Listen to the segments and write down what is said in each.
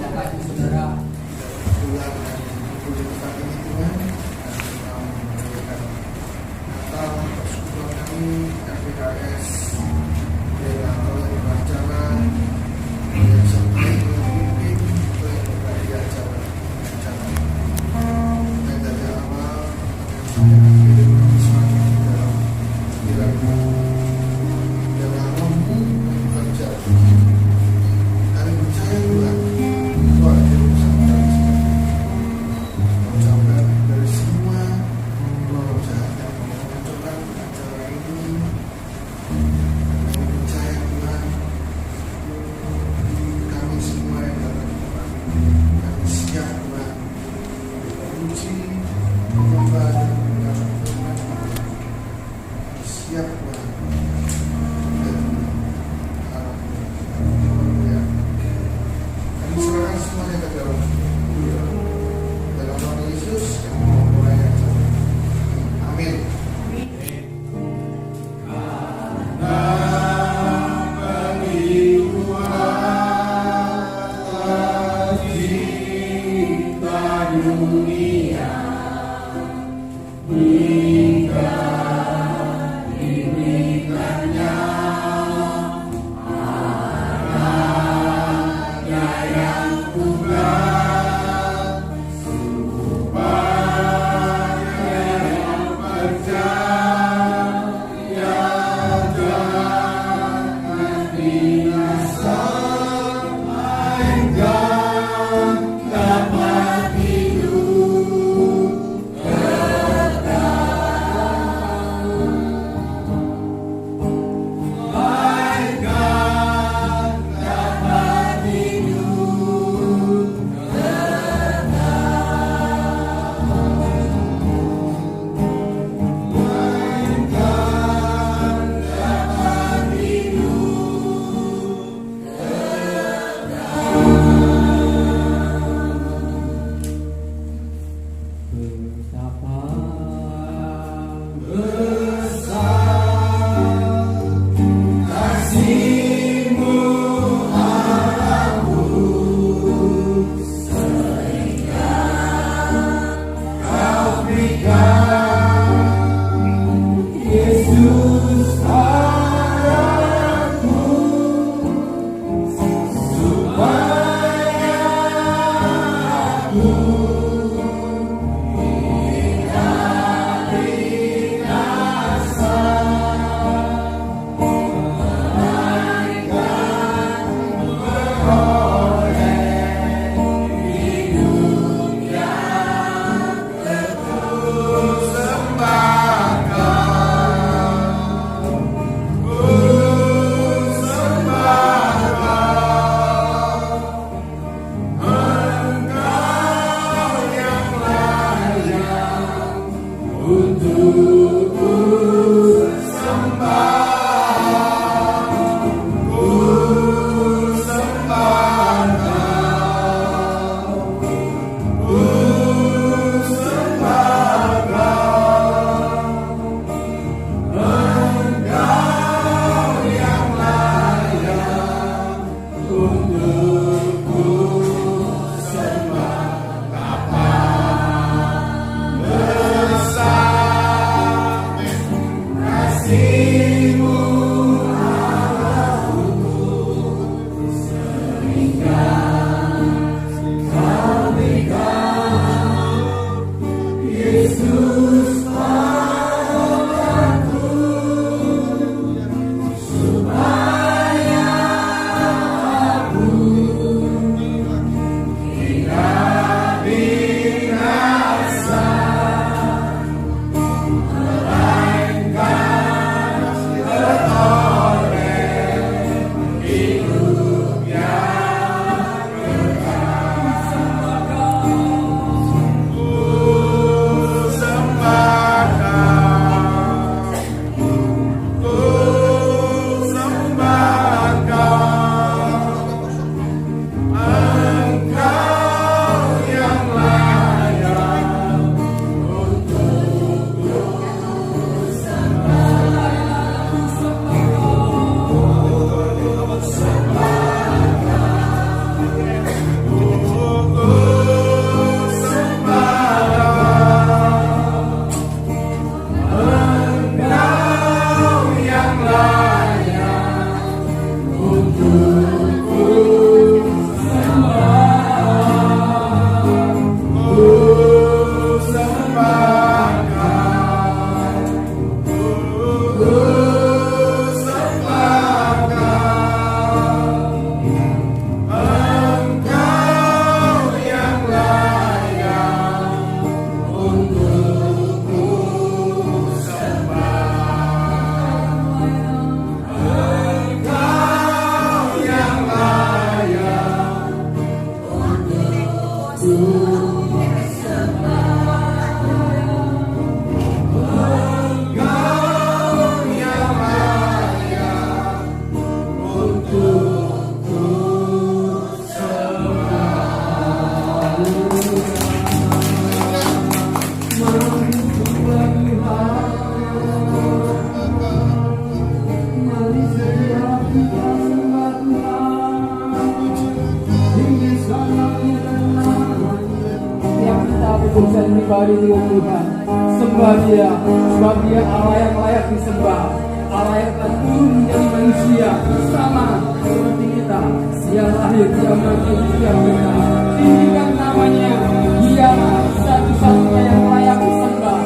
Bapak Ibu Saudara. Tuhan dan kulit saat ini Tuhan, dan kita memberikan Natal persekutuan kami FPKS dengan oleh pelajaran yang sampai memimpin untuk yang berbagi acara dan dari awal sampai akhir kami semakin dalam kiranya dalam mampu bekerja. Kami percaya Tuhan bahwa dia bersama kami mengucapkan dari semua roh jahat yang mengucapkan acara ini. Kami percaya Tuhan, kami semua yang datang Tuhan, kami siap Tuhan memuji, menyembah dan mengucapkan firman Tuhan. Kami siap Tuhan dan haleluya. Kami serahkan semuanya ke dalam nama Yesus yang memulai acara. Amin. Urusan pribadi dengan Tuhan, sembah Dia, sebab Dia Allah yang layak disembah, Allah yang telah turun menjadi manusia sama seperti kita. Dia lahir, Dia mati, Dia kita. Tinggikan namanya, Dia satu-satunya yang layak disembah.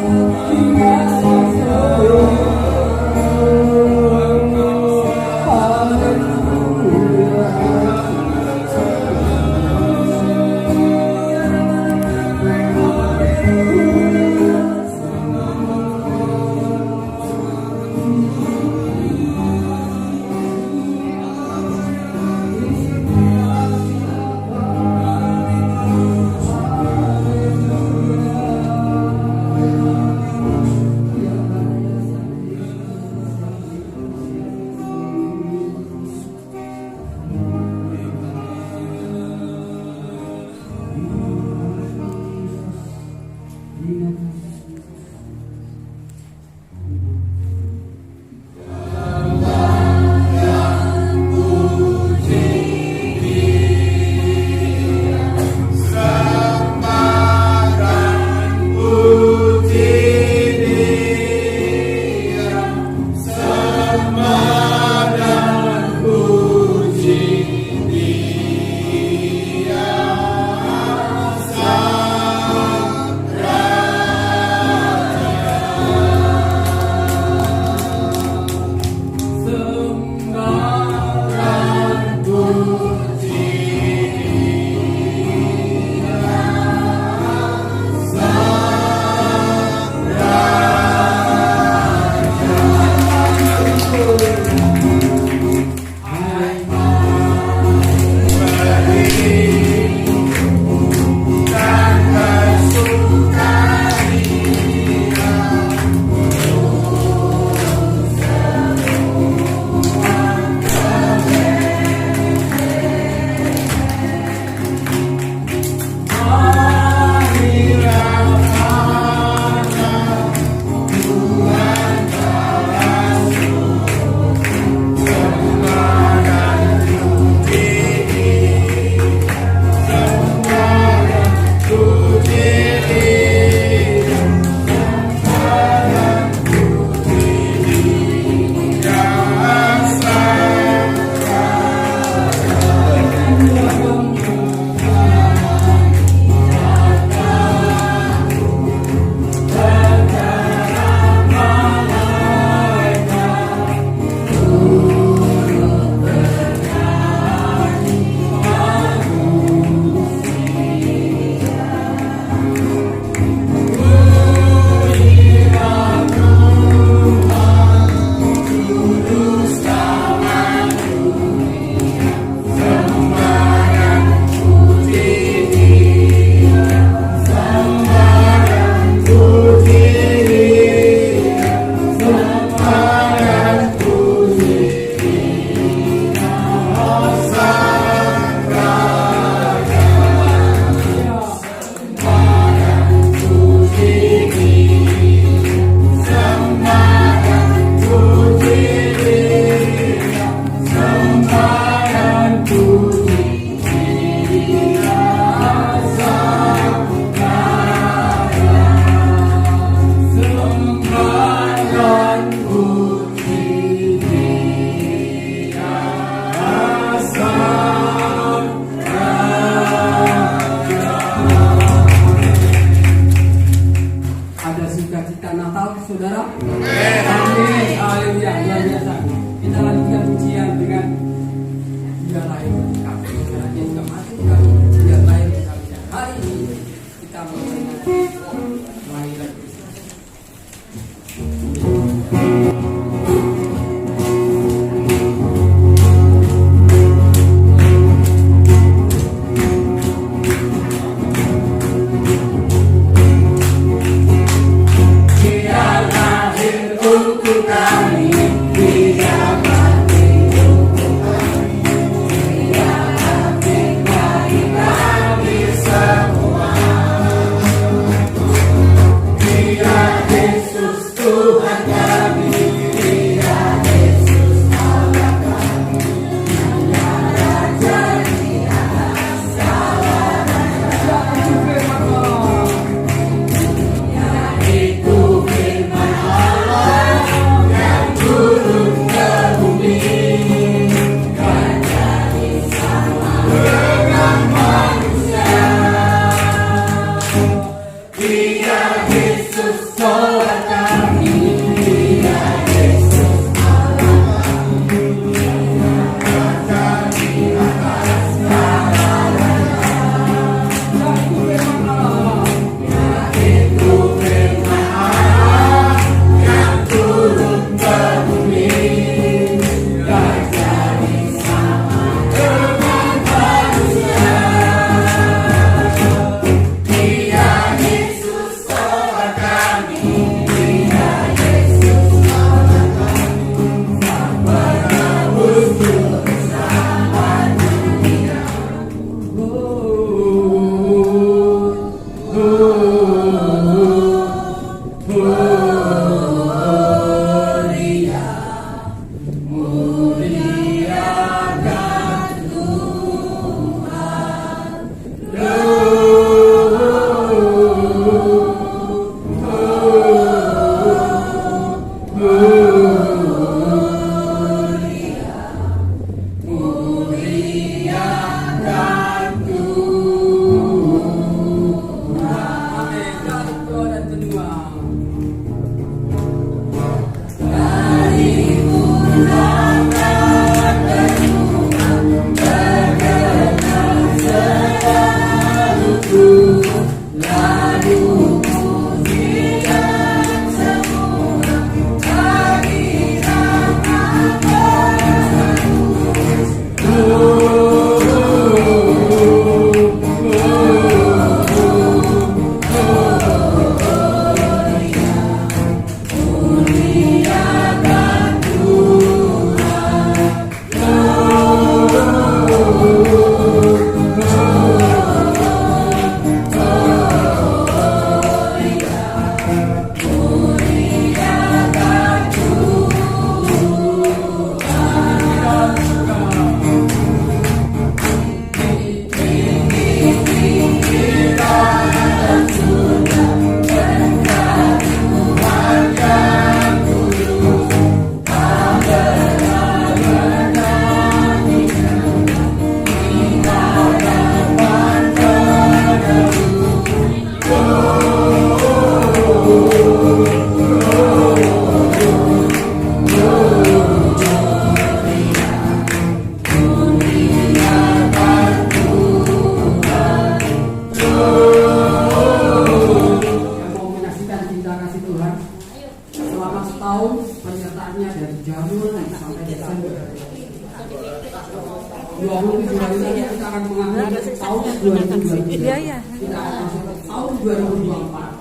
Iya, iya. Kita akan masuk tahun 2024.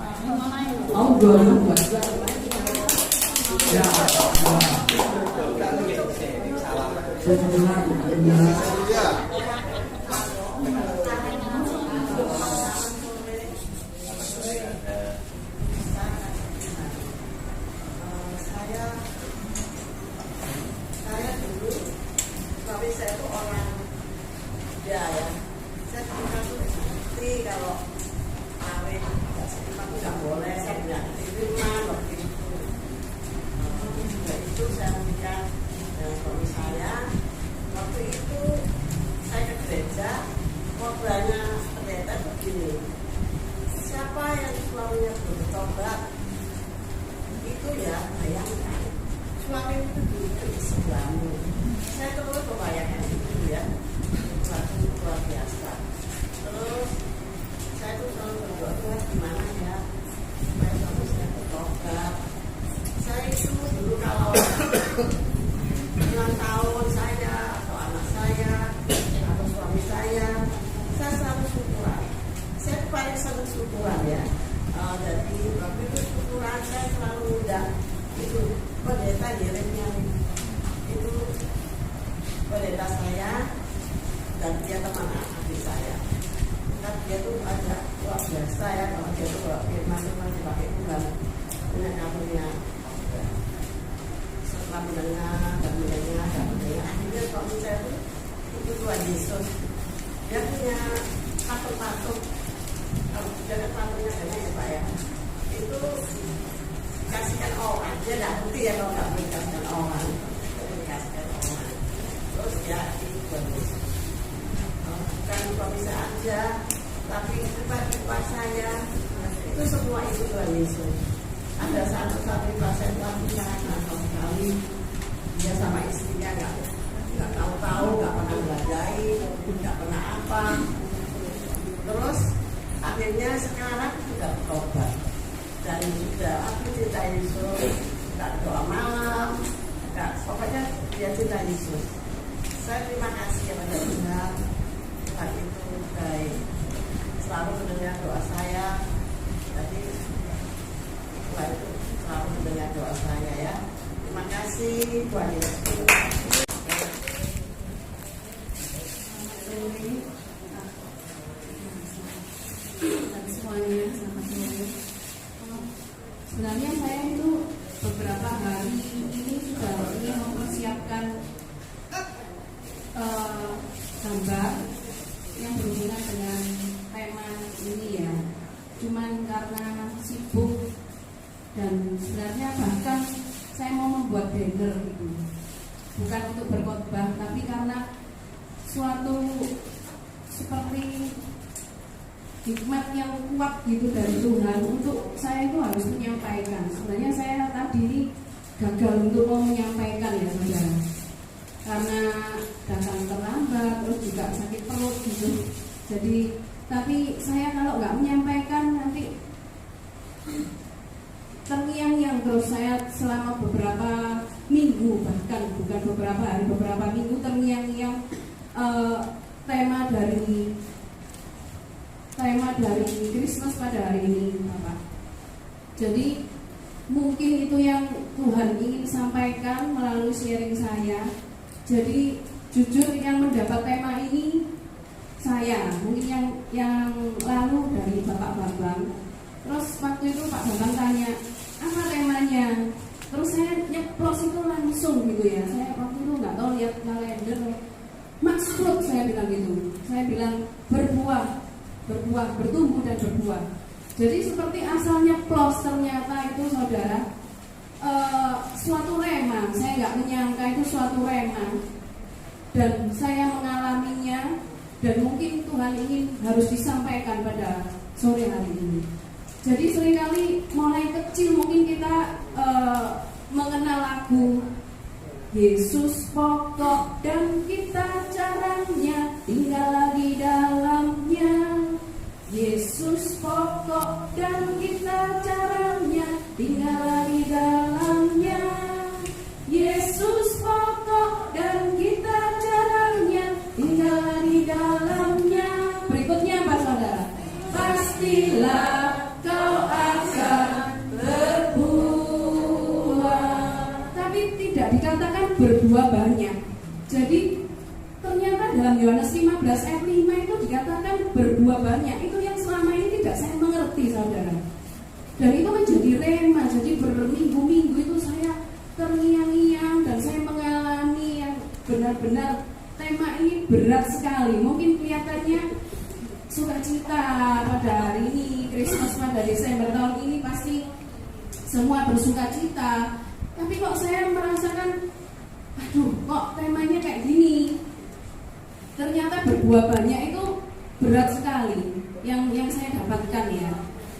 Tahun 2024. Ya. Saya dulu, tapi saya itu orang ya, saya punya istri kalau kawin nggak setiap nggak boleh, saya bilang terima waktu itu. Juga itu saya menikah dengan suami saya. Waktu itu saya ke gereja, khotbahnya pendeta begini, siapa yang suaminya bertobat itu ya bayangkan suami itu duduk di sebelahmu. Saya terus membayangkan itu ya, suatu luar biasa. Terus saya tuh selalu berdoa, Tuhan gimana ya supaya suami saya bertobat. Saya itu dulu kalau ulang tahun saya atau anak saya atau suami saya selalu syukuran. Saya paling senang syukuran ya. Jadi waktu itu syukuran saya selalu undang itu pendeta Yeremia, itu pendeta saya dan dia teman adik saya. Kan dia tuh ada luar biasa ya, kalau dia tuh bawa firman masih pakai Tuhan punya karunia. Setelah mendengar dan mendengar dan mendengar, akhirnya suami saya itu Tuhan Yesus. Dia punya patung-patung. Kalau jangan patungnya ada ya Pak ya. Itu kasihkan orang, dia tidak bukti ya kalau nggak boleh kasihkan orang, dikasihkan orang. Terus ya itu Tuhan Yesus. Bukan suami saya aja, tapi ibu saya itu semua itu Tuhan Yesus. Ada satu pasien wanita atau sekali dia sama istrinya nggak tahu, nggak pernah beladai, nggak pernah apa. Terus akhirnya sekarang sudah bertobat dan sudah aku cinta Yesus, nggak doa malam, nggak, pokoknya dia cinta Yesus. Saya terima kasih kepada Tuhan. Tuhan itu baik, selalu mendengar doa saya. Jadi Tuhan itu selalu mendengar doa saya ya. Terima kasih Tuhan Yesus. Semuanya selamat sore. Sebenarnya saya itu beberapa hari ini sudah ingin mempersiapkan gambar yang berhubungan dengan berkhotbah, tapi karena suatu seperti hikmat yang kuat gitu dari Tuhan untuk saya itu harus menyampaikan. Sebenarnya saya tadi ini gagal untuk mau menyampaikan ya saudara, karena datang terlambat, terus juga sakit perut gitu. Jadi tapi saya kalau nggak menyampaikan nanti terngiang-ngiang terus. Saya selama beberapa minggu, bahkan bukan beberapa hari, beberapa minggu terngiang-ngiang tema dari Christmas pada hari ini, Bapak. Jadi mungkin itu yang Tuhan ingin sampaikan melalui sharing saya. Jadi jujur yang mendapat tema ini saya, mungkin yang lalu dari Bapak Bambang. Terus waktu itu Pak Bambang tanya apa temanya, terus saya nyeplos itu langsung gitu ya. Saya waktu itu nggak tahu lihat kalender, maksud saya bilang gitu. Saya bilang berbuah, bertumbuh dan berbuah. Jadi seperti asalnya plus, ternyata itu saudara suatu rema. Saya nggak menyangka itu suatu rema, dan saya mengalaminya, dan mungkin Tuhan ingin harus disampaikan pada sore hari ini. Jadi seringkali mulai kecil mungkin kita mengenal lagu Yesus pokok dan kita caranya tinggal di dalamnya. Yesus pokok dan kita caranya tinggal di dalamnya. Yesus pokok dan kita caranya tinggal di dalamnya. Berikutnya apa saudara? Pastilah kau akan berbuah. Tapi tidak dikatakan berbuah banyak. Jadi ternyata dalam Yohanes 15 ayat 5 itu dikatakan berbuah banyak. Itu yang selama ini tidak saya mengerti saudara. Dan itu menjadi rema. Jadi berminggu-minggu itu saya terngiang-ngiang dan saya mengalami yang benar-benar tema ini berat sekali. Mungkin kelihatannya sukacita pada hari ini, Christmas pada Desember tahun ini pasti semua bersukacita. Tapi kok saya merasakan, aduh kok temanya kayak gini. Ternyata berbuah banyak itu berat sekali yang saya dapatkan ya.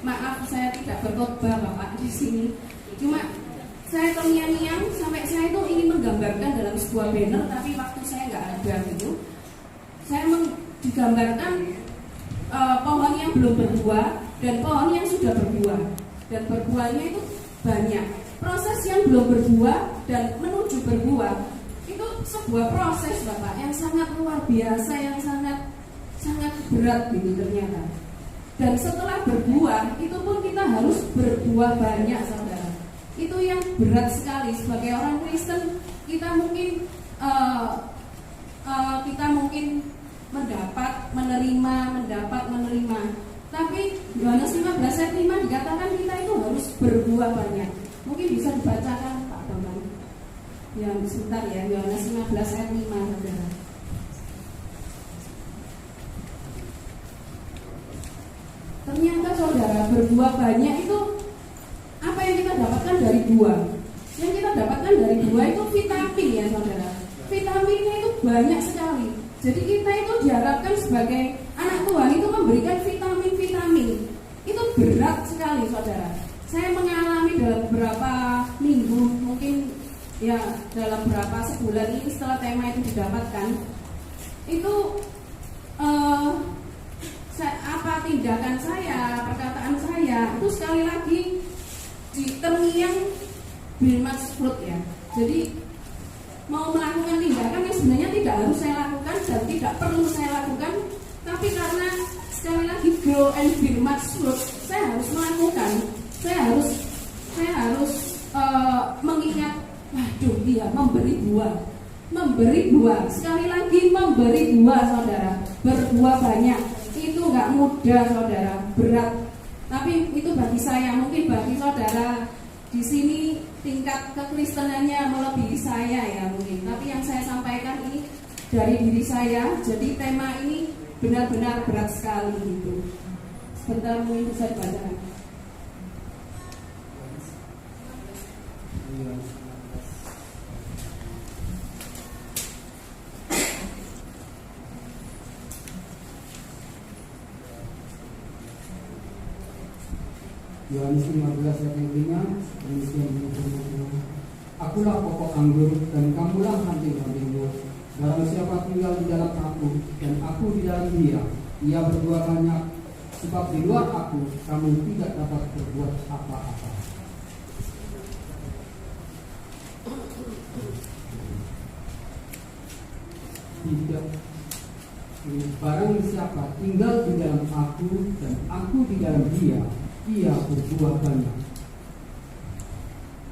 Maaf saya tidak berkhotbah Bapak di sini. Cuma saya terngiang-ngiang sampai saya itu ingin menggambarkan dalam sebuah banner, tapi waktu saya nggak ada gitu. Saya digambarkan pohon yang belum berbuah dan pohon yang sudah berbuah, dan berbuahnya itu banyak. Proses yang belum berbuah dan menuju berbuah itu sebuah proses Bapak yang sangat luar biasa, yang sangat berat gitu ternyata. Dan setelah berbuah itu pun kita harus berbuah banyak saudara. Itu yang berat sekali sebagai orang Kristen. Kita mungkin mendapat menerima. Tapi Yohanes 15 ayat 5 dikatakan kita itu harus berbuah banyak. Mungkin bisa dibacakan Pak Bambang. Ya sebentar ya, Yohanes 15 ayat 5 saudara. Ternyata saudara berbuah banyak itu apa yang kita dapatkan dari buah? Yang kita dapatkan dari buah itu vitamin ya saudara. Vitaminnya itu banyak sekali. Jadi kita itu diharapkan sebagai anak Tuhan itu memberikan vitamin. Itu berat sekali saudara. Saya mengalami dalam beberapa minggu, mungkin ya dalam beberapa sebulan ini setelah tema itu didapatkan, itu tindakan saya, perkataan saya itu sekali lagi terngiang bermaksud ya. Jadi mau melakukan tindakan yang sebenarnya tidak harus saya lakukan dan tidak perlu saya lakukan, tapi karena sekali lagi grow and bermaksud, saya harus melakukan. Saya harus mengingat, waduh dia memberi buah, sekali lagi memberi buah saudara, berbuah banyak. Itu nggak mudah saudara, berat. Tapi itu bagi saya, mungkin bagi saudara di sini tingkat kekristenannya melebihi saya ya mungkin. Tapi yang saya sampaikan ini dari diri saya. Jadi tema ini benar-benar berat sekali gitu. Sebentar mungkin bisa dibacakan. Yohanes 15 ayat yang 5, demikian bunyi. Akulah pokok anggur dan kamulah ranting-rantingnya. Barang siapa tinggal di dalam aku dan aku di dalam dia, ia berbuah banyak. Sebab di luar aku kamu tidak dapat berbuat apa-apa. Tidak. Barang siapa tinggal di dalam aku dan aku di dalam dia, ia berbuah banyak.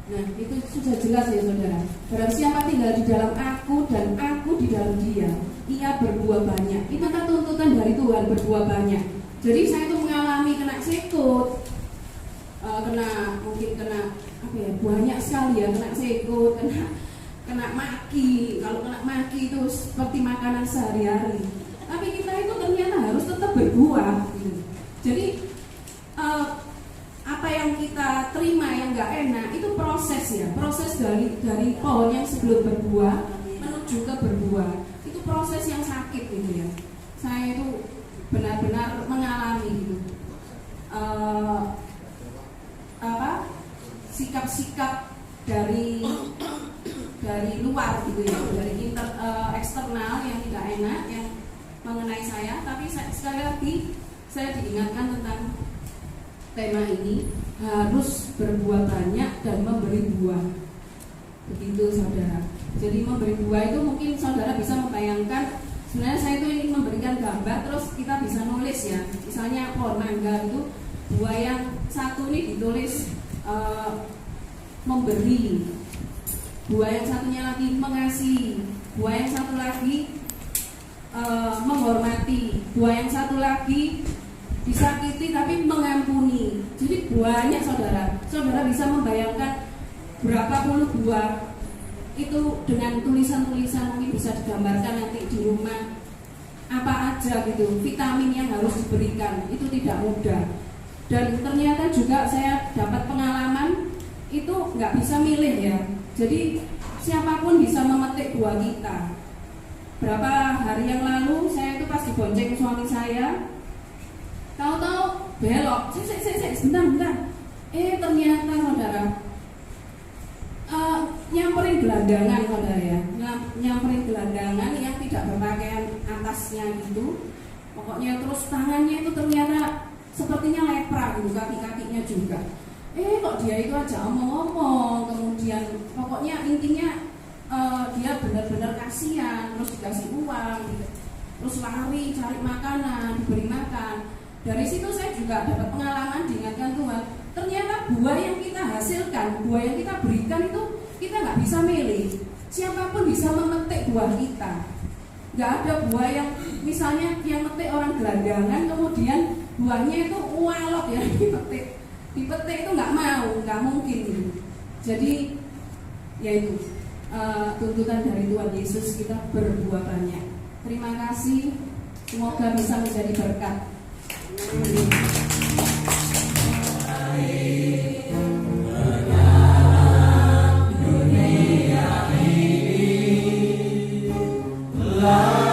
Nah, itu sudah jelas ya saudara. Barang siapa tinggal di dalam aku dan aku di dalam dia, ia berbuah banyak. Itu kan tuntutan dari Tuhan, berbuah banyak. Jadi saya itu mengalami kena sekut, mungkin kena apa ya, banyak sekali ya, kena sekut, kena maki. Kalau kena maki itu seperti makanan sehari-hari. Tapi kita itu ternyata harus tetap berbuah. Gitu. Jadi apa yang kita terima yang nggak enak itu proses ya, proses dari pohon yang sebelum berbuah menuju ke berbuah. Itu proses yang sakit gitu ya. Saya itu benar-benar mengalami gitu. Sikap-sikap dari luar gitu ya, dari eksternal yang tidak enak yang mengenai saya. Tapi sekali lagi saya diingatkan tentang tema ini, harus berbuah banyak dan memberi buah. Begitu saudara. Jadi memberi buah itu mungkin saudara bisa membayangkan, sebenarnya saya itu ingin memberikan gambar, terus kita bisa nulis ya. Misalnya pohon mangga itu buah yang satu ini ditulis memberi, buah yang satunya lagi mengasihi, buah yang satu lagi menghormati, buah yang satu lagi disakiti tapi mengampuni. Jadi banyak saudara. Saudara bisa membayangkan berapa puluh buah itu dengan tulisan-tulisan, mungkin bisa digambarkan nanti di rumah apa aja gitu, vitamin yang harus diberikan. Itu tidak mudah. Dan ternyata juga saya dapat pengalaman itu nggak bisa milih ya. Jadi siapapun bisa memetik buah kita. Berapa hari yang lalu saya itu pas dibonceng suami saya, tahu-tahu belok, sebentar. Ternyata saudara nyamperin gelandangan saudara ya, nyamperin gelandangan yang tidak berpakaian atasnya gitu. Pokoknya terus tangannya itu ternyata sepertinya lepra gitu, kaki-kakinya juga. Kok dia itu aja omong-omong, kemudian pokoknya intinya dia benar-benar kasihan, terus dikasih uang gitu. Terus lari cari makanan, diberi makan. Dari situ saya juga dapat pengalaman, diingatkan Tuhan. Ternyata buah yang kita hasilkan, buah yang kita berikan itu kita nggak bisa milih. Siapapun bisa memetik buah kita. Nggak ada buah yang misalnya yang metik orang gelandangan, kemudian buahnya itu walok ya dipetik itu nggak mungkin gitu. Jadi yaitu tuntutan dari Tuhan Yesus, kita berbuah banyak. Terima kasih, semoga bisa menjadi berkat. Sehat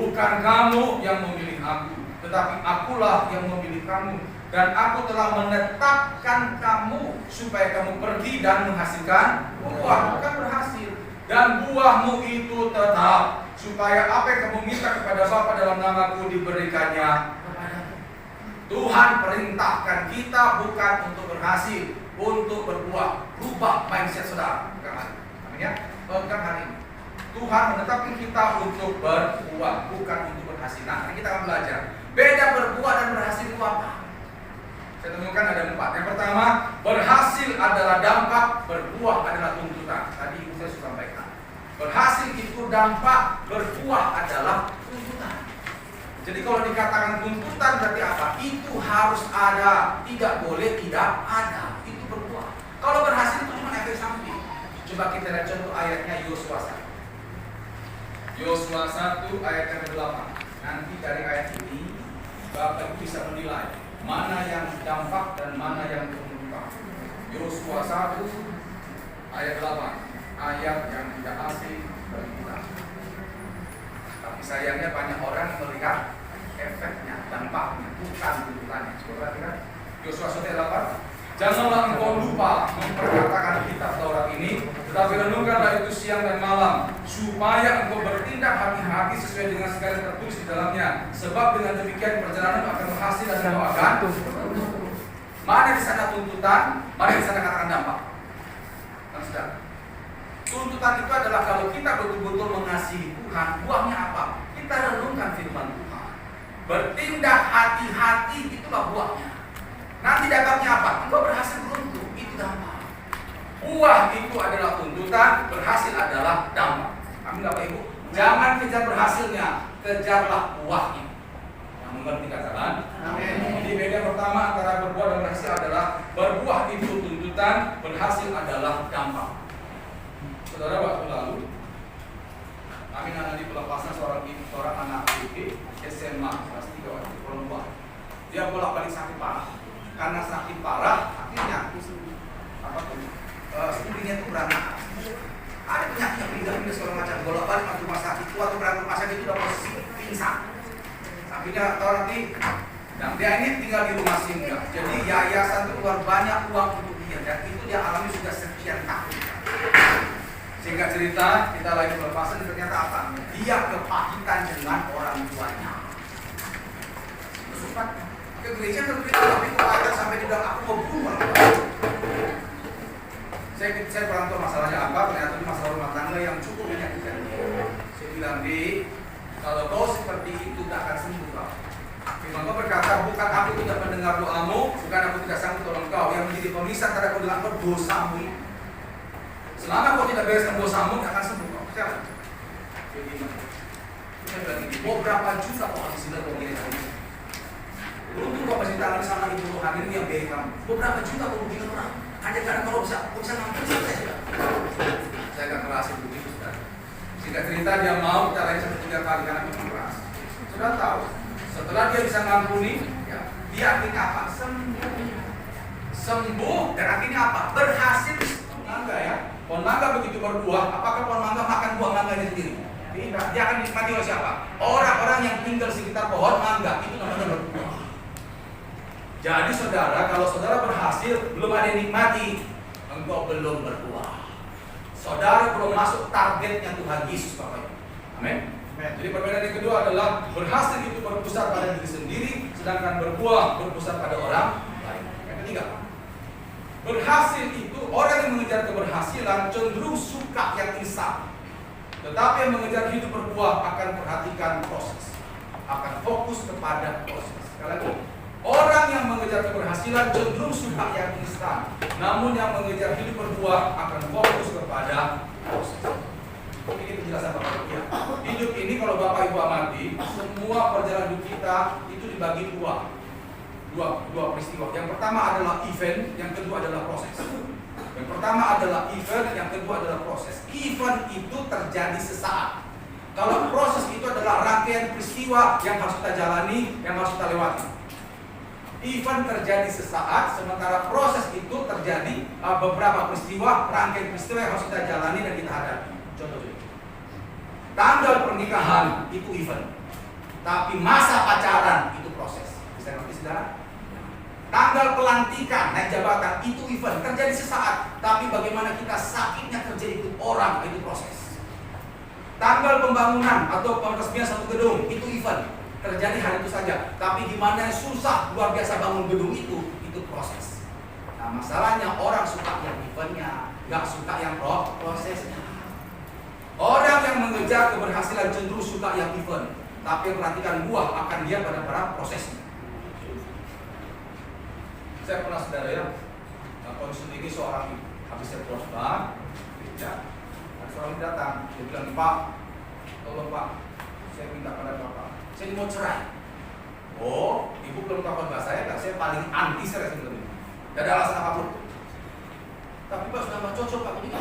Bukan kamu yang memilih aku, tetapi akulah yang memilih kamu. Dan aku telah menetapkan kamu supaya kamu pergi dan menghasilkan buah, bukan berhasil. Dan buahmu itu tetap, supaya apa yang kamu minta kepada Bapa dalam namaku diberikannya kepadamu. Tuhan perintahkan kita bukan untuk berhasil, untuk berbuah. Rubah mindset saudara. Amin ya. Pegang hari ini. Tuhan menetapkan kita untuk berbuah, bukan untuk berhasil. Nah, hari kita akan belajar beda berbuah dan berhasil itu apa. Saya temukan ada 4. Yang pertama, berhasil adalah dampak, berbuah adalah tuntutan. Tadi ibu saya sudah sampaikan. Berhasil itu dampak, berbuah adalah tuntutan. Jadi kalau dikatakan tuntutan berarti apa? Itu harus ada, tidak boleh tidak ada. Itu berbuah. Kalau berhasil itu cuma efek samping. Coba kita lihat contoh ayatnya Yosua 1. Yosua 1 ayat yang ke-8. Nanti dari ayat ini Bapak Ibu bisa menilai mana yang dampak dan mana yang tuntutan. Yosua 1 ayat 8. Ayat yang tidak asing bagi kita. Tapi sayangnya banyak orang melihat efeknya, dampaknya, bukan tuntutannya. Coba lihat Yosua 1 ayat 8. Janganlah engkau lupa memperkatakan kitab Taurat ini, tetapi renungkanlah itu siang dan malam, supaya engkau bertindak hati-hati sesuai dengan segala yang tertulis di dalamnya. Sebab dengan demikian perjalanan akan berhasil dan engkau akan. Mana di sana tuntutan, mana di sana katakan dampak. Tuntutan itu adalah kalau kita betul-betul mengasihi Tuhan, buahnya apa? Kita renungkan firman Tuhan. Bertindak hati-hati, itulah buahnya. Nanti dampaknya apa? Engkau berhasil beruntung, itu dampak. Buah itu adalah tuntutan, berhasil adalah dampak. Amin Bapak Ibu. Jangan kejar berhasilnya, kejarlah buahnya. Yang mengerti katakan? Amin. Jadi beda pertama antara berbuah dan berhasil adalah berbuah itu tuntutan, berhasil adalah dampak. Saudara, waktu lalu kami menangani pelepasan seorang anak didik SMA kelas 3 waktu perempuan. Dia bolak-balik sakit parah. Karena sakit parah, akhirnya studinya itu berantakan. Ada penyakit pindah-pindah segala macam, bolak-balik masuk rumah sakit. Waktu berangkat rumah sakit itu udah posisi pingsan. Akhirnya tahu nanti, dan dia ini tinggal di rumah singgah. Jadi yayasan itu keluar banyak uang untuk dia, dan itu dia alami sudah sekian tahun. Sehingga cerita kita lagi pelepasan, ternyata apa? Dia kepahitan dengan orang tuanya. Sempat ke gereja tapi kok sampai di dalam aku mau bunuh. Saya kurang tahu masalahnya apa, ternyata itu masalah rumah tangga yang cukup menyakitkan. Saya bilang, Di, kalau kau seperti itu tak akan sembuh kau. Firman kau berkata, bukan aku tidak mendengar doamu, bukan aku tidak sanggup tolong kau. Yang menjadi pemisah antara kau dengan kau dosamu. Selama kau tidak bereskan dosamu, tak akan sembuh kau. Siapa? Jadi saya bilang ini, berapa juta kau habisin kau gini tadi? Untung kau masih tangan sama ibu rohani ini yang biaya kamu. Beberapa juta kau bikin orang. Hanya karena kalau bisa ngambil saja sudah. Saya akan merasa begitu sudah. Singkat cerita dia mau kita lain sampai 3 kali karena memang keras. Sudah tahu. Setelah dia bisa ngampuni, ya, dia akhirnya apa? Sembuh dan akhirnya apa? Berhasil. Pohon mangga ya. Pohon mangga begitu berbuah. Apakah pohon mangga makan buah mangganya sendiri? Tidak. Dia akan dinikmati oleh siapa? Orang-orang yang tinggal sekitar pohon mangga itu namanya berbuah. Jadi saudara, kalau saudara berhasil, belum ada yang nikmati, engkau belum berbuah. Saudara belum masuk targetnya Tuhan Yesus Bapak Ibu. Amin. Jadi perbedaan yang kedua adalah berhasil itu berpusat pada diri sendiri, sedangkan berbuah berpusat pada orang lain. Yang ketiga, berhasil itu orang yang mengejar keberhasilan cenderung suka yang instan. Tetapi yang mengejar hidup berbuah akan perhatikan proses, akan fokus kepada proses. Sekali lagi, orang yang mengejar keberhasilan cenderung suka yang instan, namun yang mengejar hidup berbuah akan fokus kepada proses. Ini penjelasan Bapak Ibu. Hidup ini kalau Bapak Ibu amati, semua perjalanan hidup kita itu dibagi dua peristiwa. Yang pertama adalah event, yang kedua adalah proses. Yang pertama adalah event, yang kedua adalah proses. Event itu terjadi sesaat. Kalau proses itu adalah rangkaian peristiwa yang harus kita jalani, yang harus kita lewati. Event terjadi sesaat, sementara proses itu terjadi beberapa peristiwa, rangkaian peristiwa yang harus kita jalani dan kita hadapi. Contohnya, tanggal pernikahan itu event. Tapi masa pacaran itu proses. Bisa ngerti saudara? Tanggal pelantikan naik jabatan itu event, terjadi sesaat. Tapi bagaimana kita sakitnya kerja itu orang, itu proses. Tanggal pembangunan atau peresmian satu gedung itu event, terjadi hari itu saja. Tapi gimana susah luar biasa bangun gedung itu proses. Nah masalahnya orang suka yang eventnya, nggak suka yang prosesnya. Orang yang mengejar keberhasilan cenderung suka yang event, tapi yang perhatikan buah akan dia pada prosesnya. Saya pernah saudara ya, konsultasi seorang habis saya prosbah, ya, seorang datang, dia bilang, Pak, tolong Pak, saya minta pada Bapak, saya mau cerai. Oh, ibu belum tahu bahasa saya paling anti cerai sebenarnya. Tidak ada alasan apapun. Tapi Pak sudah nggak cocok Pak ini.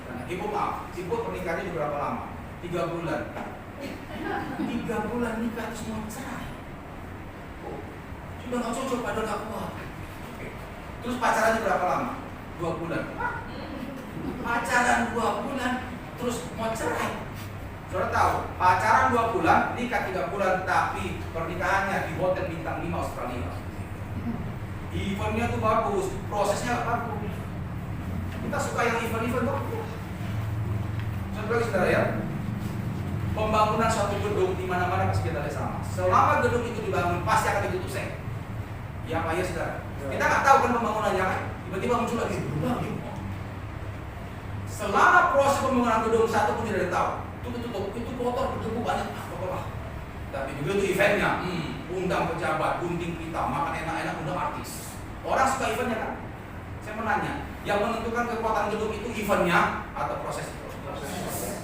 Nah, ibu maaf, ibu pernikahannya juga berapa lama? 3 bulan. 3 bulan nikah terus mau cerai. Sudah nggak cocok, padahal nggak kuat. Terus pacarannya berapa lama? 2 bulan. Pacaran 2 bulan, terus mau cerai. Saudara tahu, pacaran 2 bulan, nikah 3 bulan, tapi pernikahannya di hotel bintang 5 Australia. Eventnya tuh bagus, prosesnya bagus. Kita suka yang event-event tuh. Saudara ya, pembangunan suatu gedung di mana-mana pasti kita lihat sama. Selama gedung itu dibangun, pasti akan ditutup seng. Ya Pak ya saudara. Kita nggak tahu kan pembangunannya kan. Tiba-tiba muncul lagi berubah gitu. Selama proses pembangunan gedung satu pun tidak tahu. Itu kotor, berdebu banyak. Apa? Tapi begitu eventnya, undang pejabat, gunting pita, makan enak-enak, undang artis. Orang suka eventnya kan? Saya menanya, yang menentukan kekuatan gedung itu eventnya atau proses itu? Proses.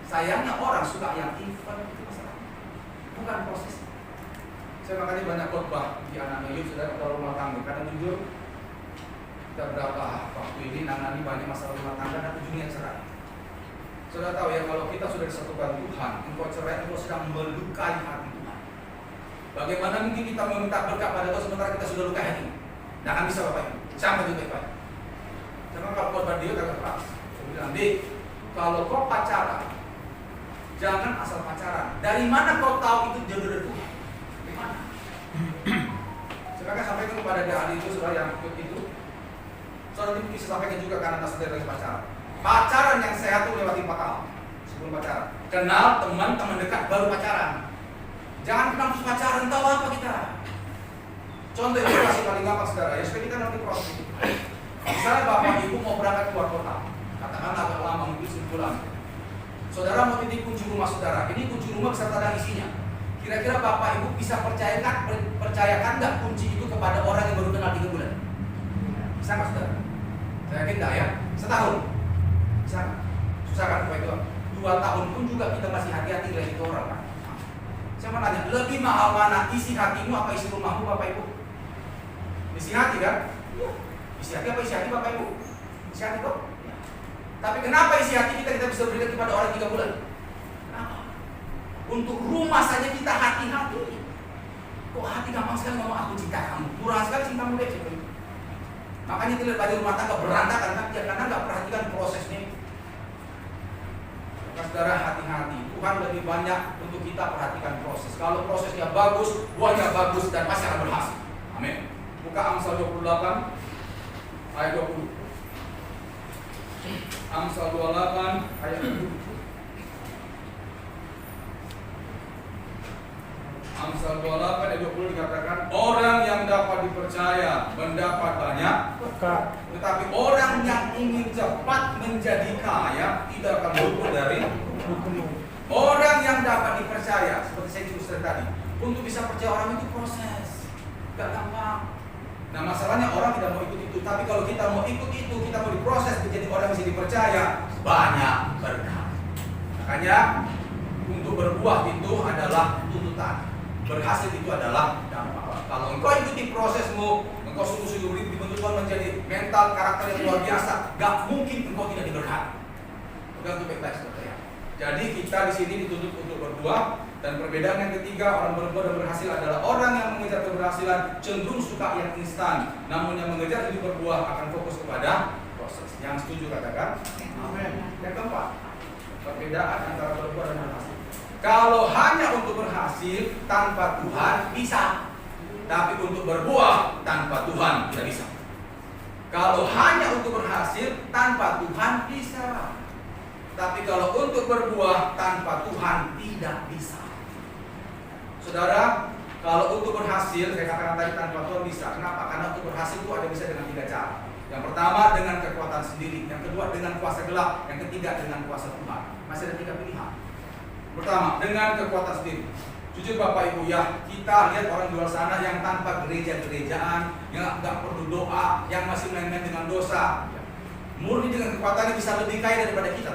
Sayangnya orang suka yang event itu masalah, bukan proses. Saya makanya banyak khotbah di anak Yud, sudah atau rumah tangga. Karena jujur, kita berapa waktu ini nangani banyak masalah rumah tangga dan ujungnya cerai. Sudah tahu ya, kalau kita sudah disatukan Tuhan, engkau cerai, engkau sedang melukai hati Tuhan. Bagaimana mungkin kita meminta berkat pada Tuhan sementara kita sudah lukai hati? Tidak akan bisa Bapak Ibu. Sampai itu Bapak. Jangan kalau khotbah dia kagak keras. Saya bilang, Dik, kalau kau pacaran, jangan asal pacaran. Dari mana kau tahu itu jodoh dari Tuhan? Dari mana? Saya akan sampaikan kepada ahli itu, saudara yang ikut itu. Saudara itu bisa sampaikan juga karena tak sedang lagi pacaran. Pacaran yang sehat itu lewati 4 tahun sebelum pacaran. Kenal teman-teman dekat baru pacaran. Jangan kenal terus pacaran, tahu apa kita? Contoh ilustrasi paling gampang saudara ya, supaya kita nanti proses. Misalnya Bapak Ibu mau berangkat keluar kota, katakanlah agak lama mungkin 10 bulan. Saudara mau titip kunci rumah saudara, ini kunci rumah beserta dan isinya. Kira-kira Bapak Ibu bisa percayakan nggak kunci itu kepada orang yang baru kenal 3 bulan? Bisa nggak saudara? Saya yakin nggak ya? Setahun? Bisa nggak? Susah kan Bapak Ibu? 2 tahun pun juga kita masih hati-hati dengan itu orang kan? Saya mau tanya, lebih mahal mana isi hatimu apa isi rumahmu Bapak Ibu? Isi hati kan? Iya. Isi hati apa isi hati Bapak Ibu? Isi hati kok? Ya. Tapi kenapa isi hati kita bisa berikan kepada orang 3 bulan? Kenapa? Untuk rumah saja kita hati-hati. Kok hati gampang sekali ngomong aku cinta kamu? Kurang sekali cintamu deh. Makanya kita lihat pada rumah tangga berantakan kan? Karena nggak perhatikan prosesnya. Saudara hati-hati. Tuhan lebih banyak untuk kita perhatikan proses. Kalau prosesnya bagus, buahnya bagus dan pasti akan berhasil. Amin. Buka Amsal 28 ayat 20. Amsal 28 ayat 20. Amsal 28 ayat 20 dikatakan, orang yang dapat dipercaya mendapat banyak berkat, tetapi orang yang ingin cepat menjadi kaya tidak akan luput dari hukum. Orang yang dapat dipercaya, seperti saya ilustrasi tadi, untuk bisa percaya orang itu proses, gak gampang. Nah masalahnya orang tidak mau ikut itu, tapi kalau kita mau ikut itu, kita mau diproses menjadi orang yang bisa dipercaya, banyak berkat. Makanya untuk berbuah itu adalah tuntutan, berhasil itu adalah dampak. Kalau engkau ikuti prosesmu, engkau sungguh-sungguh dibentuk Tuhan menjadi mental karakter yang luar biasa, gak mungkin engkau tidak diberkati. Pegang itu baik-baik saudara ya. Jadi kita di sini dituntut untuk berbuah. Dan perbedaan yang ketiga, orang berbuah dan berhasil adalah orang yang mengejar keberhasilan cenderung suka yang instan, namun yang mengejar hidup berbuah akan fokus kepada proses. Yang setuju katakan amin. Yang keempat, perbedaan antara berbuah dan berhasil. Kalau hanya untuk berhasil tanpa Tuhan bisa, tapi untuk berbuah tanpa Tuhan tidak bisa. Kalau hanya untuk berhasil tanpa Tuhan bisa, tapi kalau untuk berbuah tanpa Tuhan tidak bisa. Saudara, kalau untuk berhasil, saya katakan tadi tanpa Tuhan bisa. Kenapa? Karena untuk berhasil itu ada bisa dengan 3 cara. Yang pertama dengan kekuatan sendiri, yang kedua dengan kuasa gelap, yang ketiga dengan kuasa Tuhan. Masih ada 3 pilihan. Pertama, dengan kekuatan sendiri. Jujur Bapak Ibu ya, kita lihat orang di luar sana yang tanpa gereja-gerejaan, yang nggak perlu doa, yang masih main-main dengan dosa. Murni dengan kekuatannya bisa lebih kaya daripada kita.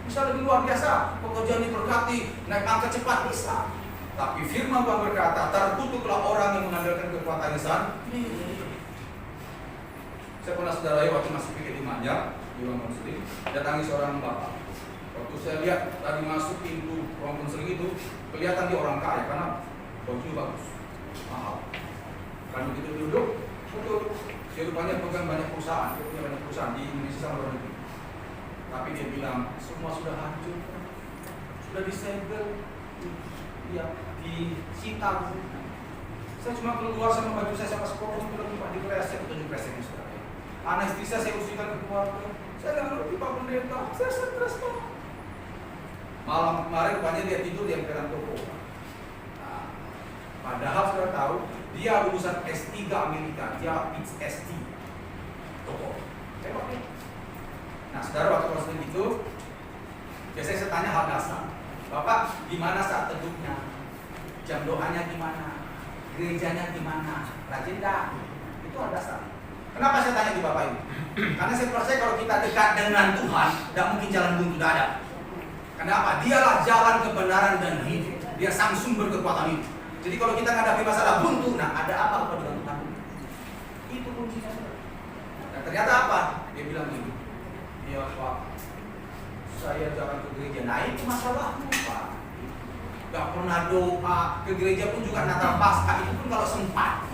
Bisa lebih luar biasa, pekerjaan diberkati, naik angka cepat bisa. Tapi firman Tuhan berkata, terkutuklah orang yang mengandalkan kekuatannya sendiri. Saya pernah saudara waktu masih pikir di Manja, di ruang konseling, datangi seorang bapak. Waktu saya lihat tadi masuk pintu ruang konseling itu, kelihatan dia orang kaya karena baju bagus, mahal. Kan begitu duduk, dia rupanya pegang banyak perusahaan, dia punya banyak perusahaan di Indonesia sama luar negeri. Tapi dia bilang semua sudah hancur, sudah disegel, ya disita. Saya cuma keluar sama baju saya sama sekolah, saya bilang Pak di kresek, itu di kresek sudah. Anak istri saya usulkan ke keluarga, saya nggak ngerti Pak Pendeta, saya stres Pak. Malam kemarin rupanya dia tidur di emperan toko. Nah, padahal sudah tahu dia lulusan S3 Amerika, dia PhD toko. Nah, saudara waktu konseling itu, biasanya saya tanya hal dasar. Bapak, gimana saat teduhnya? Jam doanya gimana? Gerejanya gimana? Rajin dah. Itu hal dasar. Kenapa saya tanya di Bapak ini? Karena saya percaya kalau kita dekat dengan Tuhan, tidak mungkin jalan buntu tidak ada. Kenapa? Dialah jalan kebenaran dan hidup. Dia sang sumber kekuatan hidup. Jadi kalau kita menghadapi masalah buntu, nah ada apa kalau dengan Tuhan? Itu kuncinya. Dan ternyata apa? Dia bilang gini, ya Pak, saya jalan ke gereja. Nah itu masalahmu Pak. Gak pernah doa ke gereja pun juga Natal Paskah itu pun kalau sempat.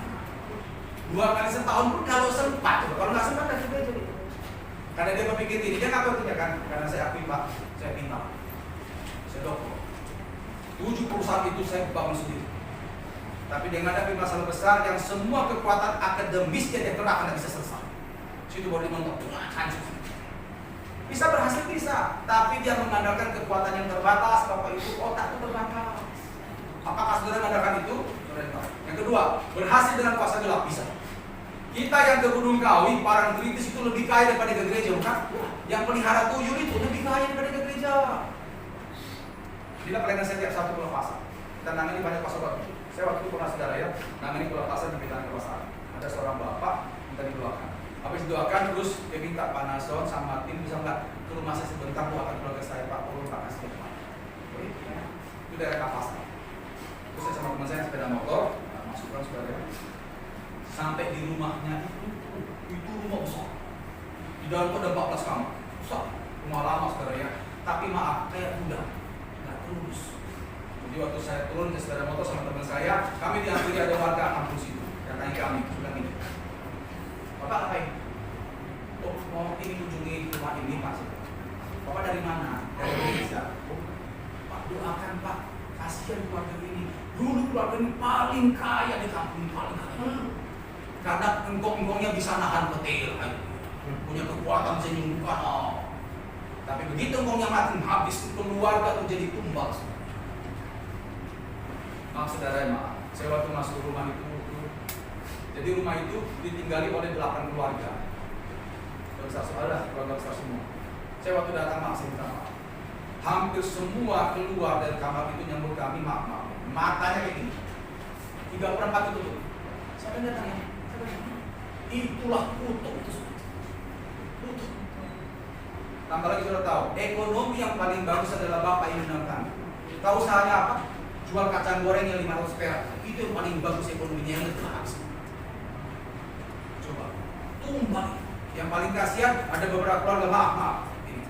2 kali setahun pun kalau sempat. Kalau nggak sempat ke gereja gitu. Karena dia berpikir ini, dia nggak berpikir kan? Karena saya akui Pak, saya pintar. Saya dokter. 7 perusahaan itu saya bangun sendiri. Tapi dia menghadapi masalah besar yang semua kekuatan akademisnya dia kerahkan tidak bisa selesai. Situ baru dia mentok, hancur. Bisa berhasil bisa, tapi dia mengandalkan kekuatan yang terbatas. Bapak Ibu, otak itu terbatas. Apakah saudara mengandalkan itu? Yang kedua, berhasil dengan kuasa gelap bisa. Kita yang ke Gunung Kawi, Parang Tritis itu lebih kaya daripada ke gereja, bukan? Yang pelihara tuyul itu lebih kaya daripada ke gereja. Inilah pelayanan saya tiap satu pelepasan. Kita nangani banyak pasal. Saya waktu itu pernah saudara ya, nangani pelepasan di bidang kelepasan. Ada seorang bapak minta didoakan. Habis doakan terus dia minta Pak Nason sama tim bisa nggak ke rumah saya sebentar doakan keluarga saya Pak, tolong Pak kasih Pak. Itu daerah Kapasan. Terus saya sama teman saya sepeda motor, masukkan saudara. Sampai di rumahnya itu rumah besar. Di dalam ada 14 kamar, besar, rumah lama saudara ya. Tapi maaf, kayak udah nggak terus. Jadi waktu saya turun ke sepeda motor sama teman saya, kami dihampiri ada warga kampung situ, datangi kami, bilang ini. Bapak ngapain? Oh, mau ini kunjungi rumah ini Pak. Bapak dari mana? Dari Indonesia. Pak doakan Pak, kasihan keluarga ini. Dulu keluarga ini paling kaya di kampung ini, paling kaya. Karena engkong-engkongnya bisa nahan petir, punya kekuatan bisa nyembuhkan. Oh. Tapi begitu engkongnya mati habis, keluarga menjadi tumbal. Maaf saudara, maaf. Saya waktu masuk rumah itu, jadi rumah itu ditinggali oleh 8 keluarga. Besar saudara, keluarga besar semua. Saya waktu datang maaf, saya minta maaf. Hampir semua keluar dari kamar itu nyambut kami, maaf. Matanya kayak gini. 3/4 itu tuh. Saya datang ya. Itulah kutuk itu. Kutuk. Tambah lagi sudah tahu, ekonomi yang paling bagus adalah Bapak yang menang. Tahu usahanya apa? Jual kacang goreng yang 500 perak. Itu yang paling bagus ekonominya yang lebih habis. Coba tumbang. Yang paling kasihan ada beberapa keluarga maaf. Ini.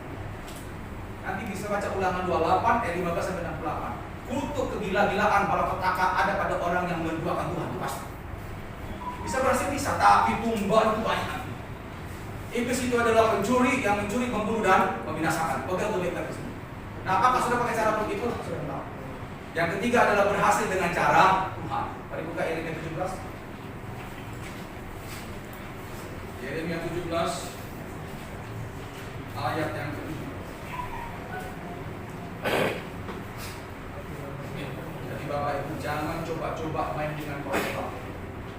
Nanti bisa baca Ulangan 28 ayat 15 sampai 68. Kutuk kegila-gilaan para petaka ada pada orang yang menduakan Tuhan itu pasti. Bisa berhasil bisa, tapi tumbal itu banyak. Iblis itu adalah pencuri yang mencuri, membunuh dan membinasakan. Pegang tuh baik-baik di sini. Nah, apakah sudah pakai cara begitu? Sudah tahu. Yang ketiga adalah berhasil dengan cara Tuhan. Mari buka Yeremia 17. Yeremia 17 ayat yang ke-7. Jadi Bapak Ibu jangan coba-coba main dengan pasar.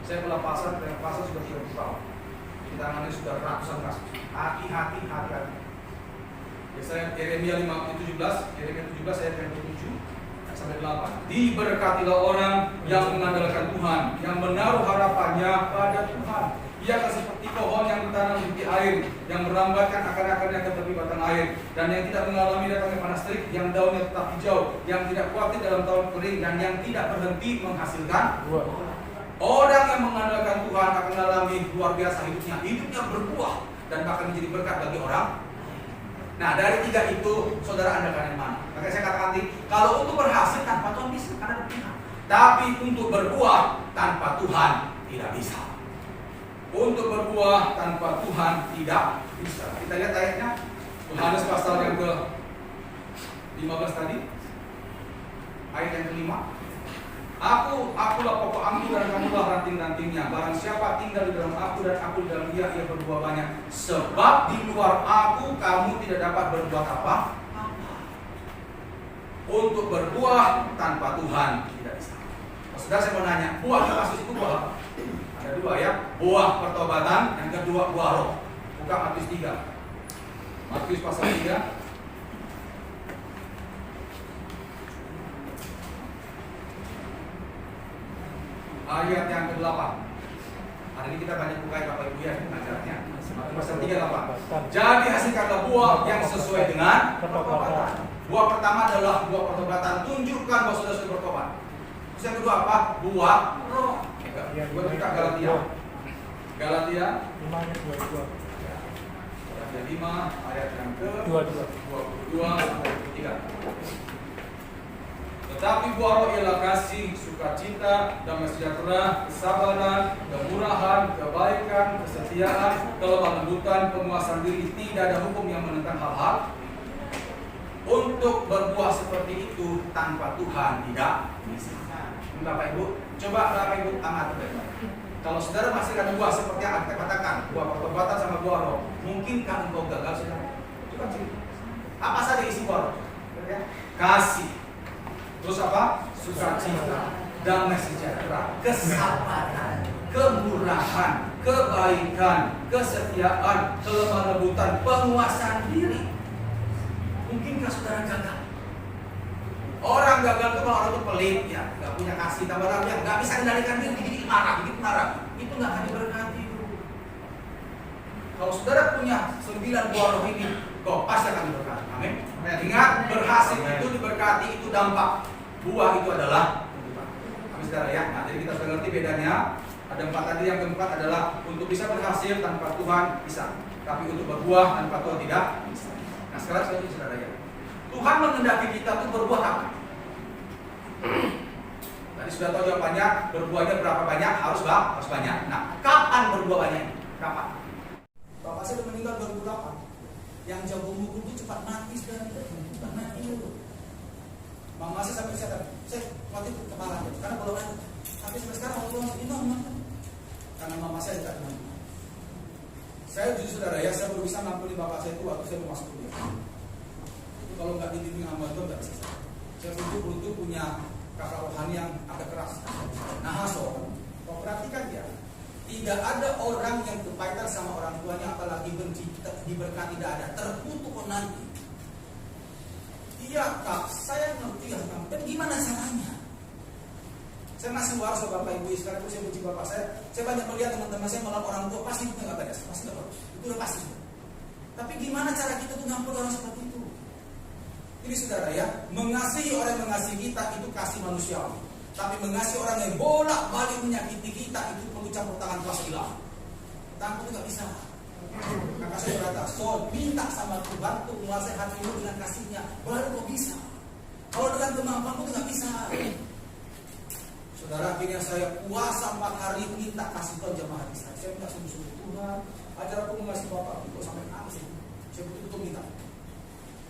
Saya bola pasar sudah 30 tahun. Di tangannya sudah ratusan kasus. Hati-hati. Biasanya Yeremia 17 ayat yang ke-7 sampai 8. Diberkatilah orang yang mengandalkan Tuhan, yang menaruh harapannya pada Tuhan. Ia akan seperti pohon yang ditanam di tepi air, yang merambatkan akar-akarnya ke tepi batang air, dan yang tidak mengalami datangnya panas terik, yang daunnya tetap hijau, yang tidak khawatir dalam tahun kering, dan yang tidak berhenti menghasilkan. Orang yang mengandalkan Tuhan akan mengalami luar biasa hidupnya berbuah dan bahkan menjadi berkat bagi orang. Nah, dari tiga itu saudara andalkan yang mana? Makanya saya katakan tadi, kalau untuk berhasil tanpa Tuhan bisa, karena Tuhan. Tapi untuk berbuah tanpa Tuhan tidak bisa. Untuk berbuah tanpa Tuhan tidak bisa. Kita lihat ayatnya, Yohanes pasal yang ke-15 tadi, ayat yang ke-5. Akulah pokok anggur dan kamulah ranting-rantingnya. Barang siapa tinggal di dalam aku dan aku di dalam dia, ia berbuah banyak. Sebab di luar aku kamu tidak dapat berbuat apa? Untuk berbuah tanpa Tuhan tidak bisa. Saudara, saya mau nanya, buah Yesus itu buah apa? Ada dua ya, buah pertobatan, yang kedua buah roh. Buka Matius 3. Matius pasal 3. Ayat yang ke-8. Hari ini kita banyak buka Bapak Ibu ya pengajarnya. Pasal 38. Jadi hasilkanlah buah yang sesuai dengan pertobatan. Buah pertama adalah buah pertobatan. Tunjukkan bahwa sudah bertobat. Terus yang kedua apa? Buah roh. Buat kita Galatia 5 ayat yang ke-22 sampai 3. Tetapi buah roh ialah kasih, sukacita, damai sejahtera, kesabaran, kemurahan, kebaikan, kesetiaan, kelemah lembutan, penguasaan diri. Tidak ada hukum yang menentang hal-hal. Untuk berbuah seperti itu tanpa Tuhan tidak bisa. Bapak Ibu, coba Bapak Ibu amati baik-baik. Kalau saudara masih ada buah seperti yang kita katakan, buah pertobatan sama buah roh, mungkinkah engkau gagal saudara? Coba cerita. Apa saja isi buah roh? Kasih. Terus apa? Sukacita, damai sejahtera, kesabaran, kemurahan, kebaikan, kesetiaan, kelemah lembutan, penguasaan diri. Mungkinkah saudara gagal? Orang gagal itu kalau orang itu pelit ya, nggak punya kasih, tambah lagi nggak bisa kendalikan diri, dikit marah, itu nggak akan diberkati itu. Kalau saudara punya 9 buah roh ini, kok pasti akan diberkati. Amin. Ingat, berhasil itu diberkati, itu dampak. Buah itu adalah kehidupan. Amin saudara ya. Nah, jadi kita sudah ngerti bedanya. Ada 4 tadi. Yang keempat adalah untuk bisa berhasil tanpa Tuhan bisa, tapi untuk berbuah tanpa Tuhan tidak bisa. Nah, sekarang saya ingin saudara ya, Tuhan mengendaki kita tuh berbuah kapan? Tadi sudah tahu jawabannya, berbuahnya berapa banyak? Harus banyak. Nah, kapan berbuah banyak? Kapan? Bapak saya sudah meninggal 2008. Yang jago mukul itu cepat mati sudah, cepat mati itu. Mama saya sampai saya waktu itu kepala karena belum ada. Tapi sampai sekarang waktu itu karena mama saya tidak ada. Saya jujur saudara ya, saya baru bisa ngampuni bapak saya itu waktu saya mau masuk kuliah. Itu kalau nggak dibimbing sama Tuhan nggak bisa. Saya beruntung punya kakak rohani yang agak keras. Nah, kau perhatikan ya, tidak ada orang yang kepahitan sama orang tuanya, apalagi benci, diberkati tidak ada, terkutuk nanti. Iya kak, saya ngerti ya kak, dan gimana caranya? Saya masih waras sama bapak ibu, sekarang itu saya benci bapak saya banyak melihat teman-teman saya malah orang tua, pasti itu nggak beres, pasti nggak bagus, itu udah pasti sudah. Tapi gimana cara kita tuh ngampuni orang seperti itu? Ini saudara ya, mengasihi orang yang mengasihi kita itu kasih manusiawi. Tapi mengasihi orang yang bolak-balik menyakiti kita itu perlu campur tangan kuasa ilahi. Tanpa itu nggak bisa. Maka saya berkata, minta sama Tuhan untuk menguasai hatimu dengan kasihnya, baru kau bisa. Kalau dengan kemampuanmu itu nggak bisa. Saudara, akhirnya saya puasa 4 hari minta kasih Tuhan jamaah hati saya. Saya minta sungguh-sungguh, Tuhan, ajar aku mengasihi Bapak, kok sampai nangis. Saya betul-betul minta.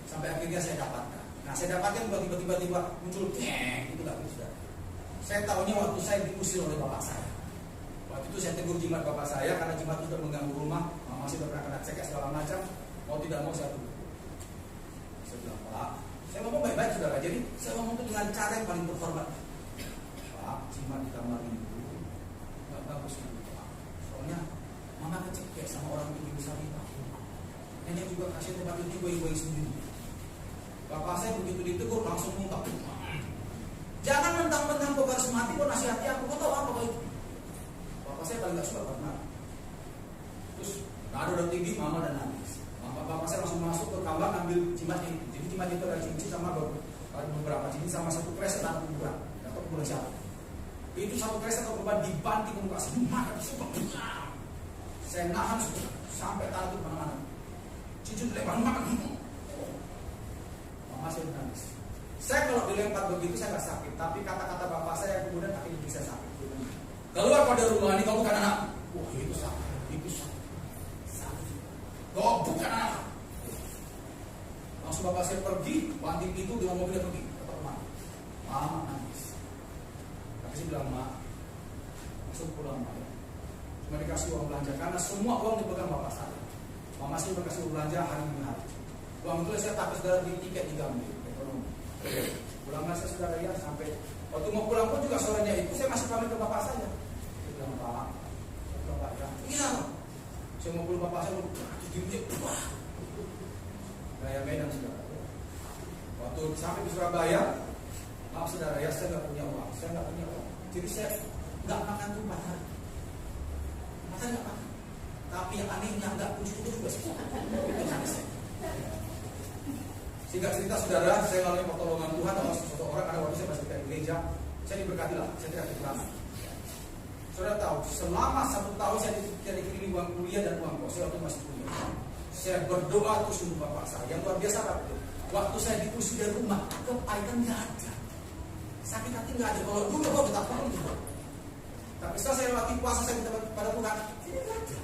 Sampai akhirnya saya dapatkan. Nah, saya dapatkan tiba-tiba muncul itu nggak bisa. Saya tahunya waktu saya diusir oleh bapak saya. Waktu itu saya tegur jimat bapak saya karena jimat itu sudah mengganggu rumah, masih pernah kena cek segala macam. Mau tidak mau saya tunggu. Saya bilang, Pak, saya ngomong baik-baik saudara. Jadi saya ngomong itu dengan cara yang paling terhormat. Pak, jimat di kamar itu nggak bagus kan, Pak. Soalnya mama kecek sama orang tinggi besar itu. Nenek juga kasih tempat itu gue sendiri. Bapak saya begitu ditegur langsung muntah. Jangan mentang-mentang kau harus mati kau nasihati aku, kau tahu apa kau itu? Bapak saya paling gak suka karena terus nggak ada udah tinggi mama dan nangis. Bapak saya langsung masuk ke kamar ngambil jimat itu. Jadi jimat itu ada cincin sama beberapa cincin sama satu kres atau kuburan atau kuburan siapa? Itu satu kres atau kuburan dibanting muka semua. Saya nahan sampai tarik mana-mana. Cincin dilempar makan. Mama saya nangis. Saya kalau dilempar begitu saya nggak sakit, tapi kata-kata bapak saya kemudian akhirnya bisa sakit. Keluar pada rumah ini kau bukan anak. Wah itu sakit. Kau bukan anak. Langsung bapak saya pergi, banting pintu dengan mobilnya pergi ke rumah. Mama nangis. Tapi saya bilang, Mak, masuk pulang Mak. Cuma dikasih uang belanja karena semua uang dipegang bapak saya. Mama saya berkasih uang belanja hari demi hari. Uang itu saya takut saudara di tiket digambil. Pulanglah saya saudara ya sampai waktu mau pulang pun juga sorenya itu saya masih pamit ke bapak saya. Saya bilang, Pak, bapak ya, ini apa? Saya mau pulang bapak saya wah, gaya Medan saudara. Waktu sampai di Surabaya, maaf saudara ya, saya nggak punya uang, jadi saya nggak makan tuh 4 hari. 4 hari nggak makan. Tapi yang anehnya nggak puji itu juga sih. Itu aneh saya. Singkat cerita saudara, saya melalui pertolongan Tuhan sama seseorang, ada waktu saya masih di gereja, saya diberkati lah, saya tidak kekurangan. Saudara tahu, selama 1 tahun saya tidak dikirimi uang kuliah dan uang kos, saya waktu masih kuliah. Saya berdoa terus untuk bapak saya, yang luar biasa apa itu? Waktu saya diusir dari rumah, kepahitan nggak ada, sakit hati nggak ada. Kalau dulu kok betapa itu. Tapi setelah saya lewati puasa saya minta pada Tuhan, ini nggak ada.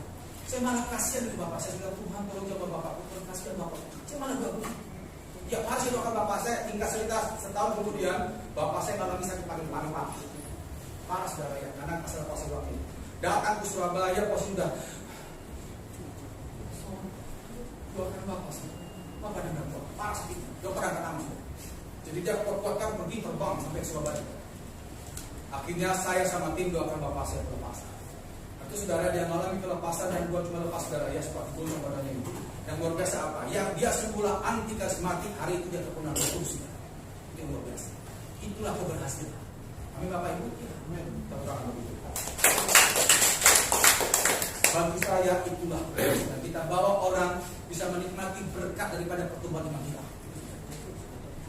Saya malah kasihan dari bapak saya, bilang Tuhan tolong jawab bapak, kasihan bapak. Saya malah bagus. Ya pas saya doakan bapak saya, tinggal cerita setahun kemudian bapak saya mengalami sakit paling parah saudara ya, karena masalah puasa waktu datang ke Surabaya pos sudah doakan bapak saya, bapak dan bapak parah sakit, dokter angkat tangan. Jadi dia kuat-kuatkan pergi terbang sampai Surabaya. Akhirnya saya sama tim doakan bapak saya pelepasan. Itu saudara dia mengalami pelepasan dan bukan cuma lepas saudara ya seperti gulung badannya itu. Yang luar biasa apa? Yang dia semula anti karismatik, hari itu dia terkenal berfungsi. Itu yang luar biasa. Itulah keberhasilan. Amin Bapak Ibu. Amin. Terang begitu. Bagi saya itulah dan kita bawa orang bisa menikmati berkat daripada pertumbuhan iman kita.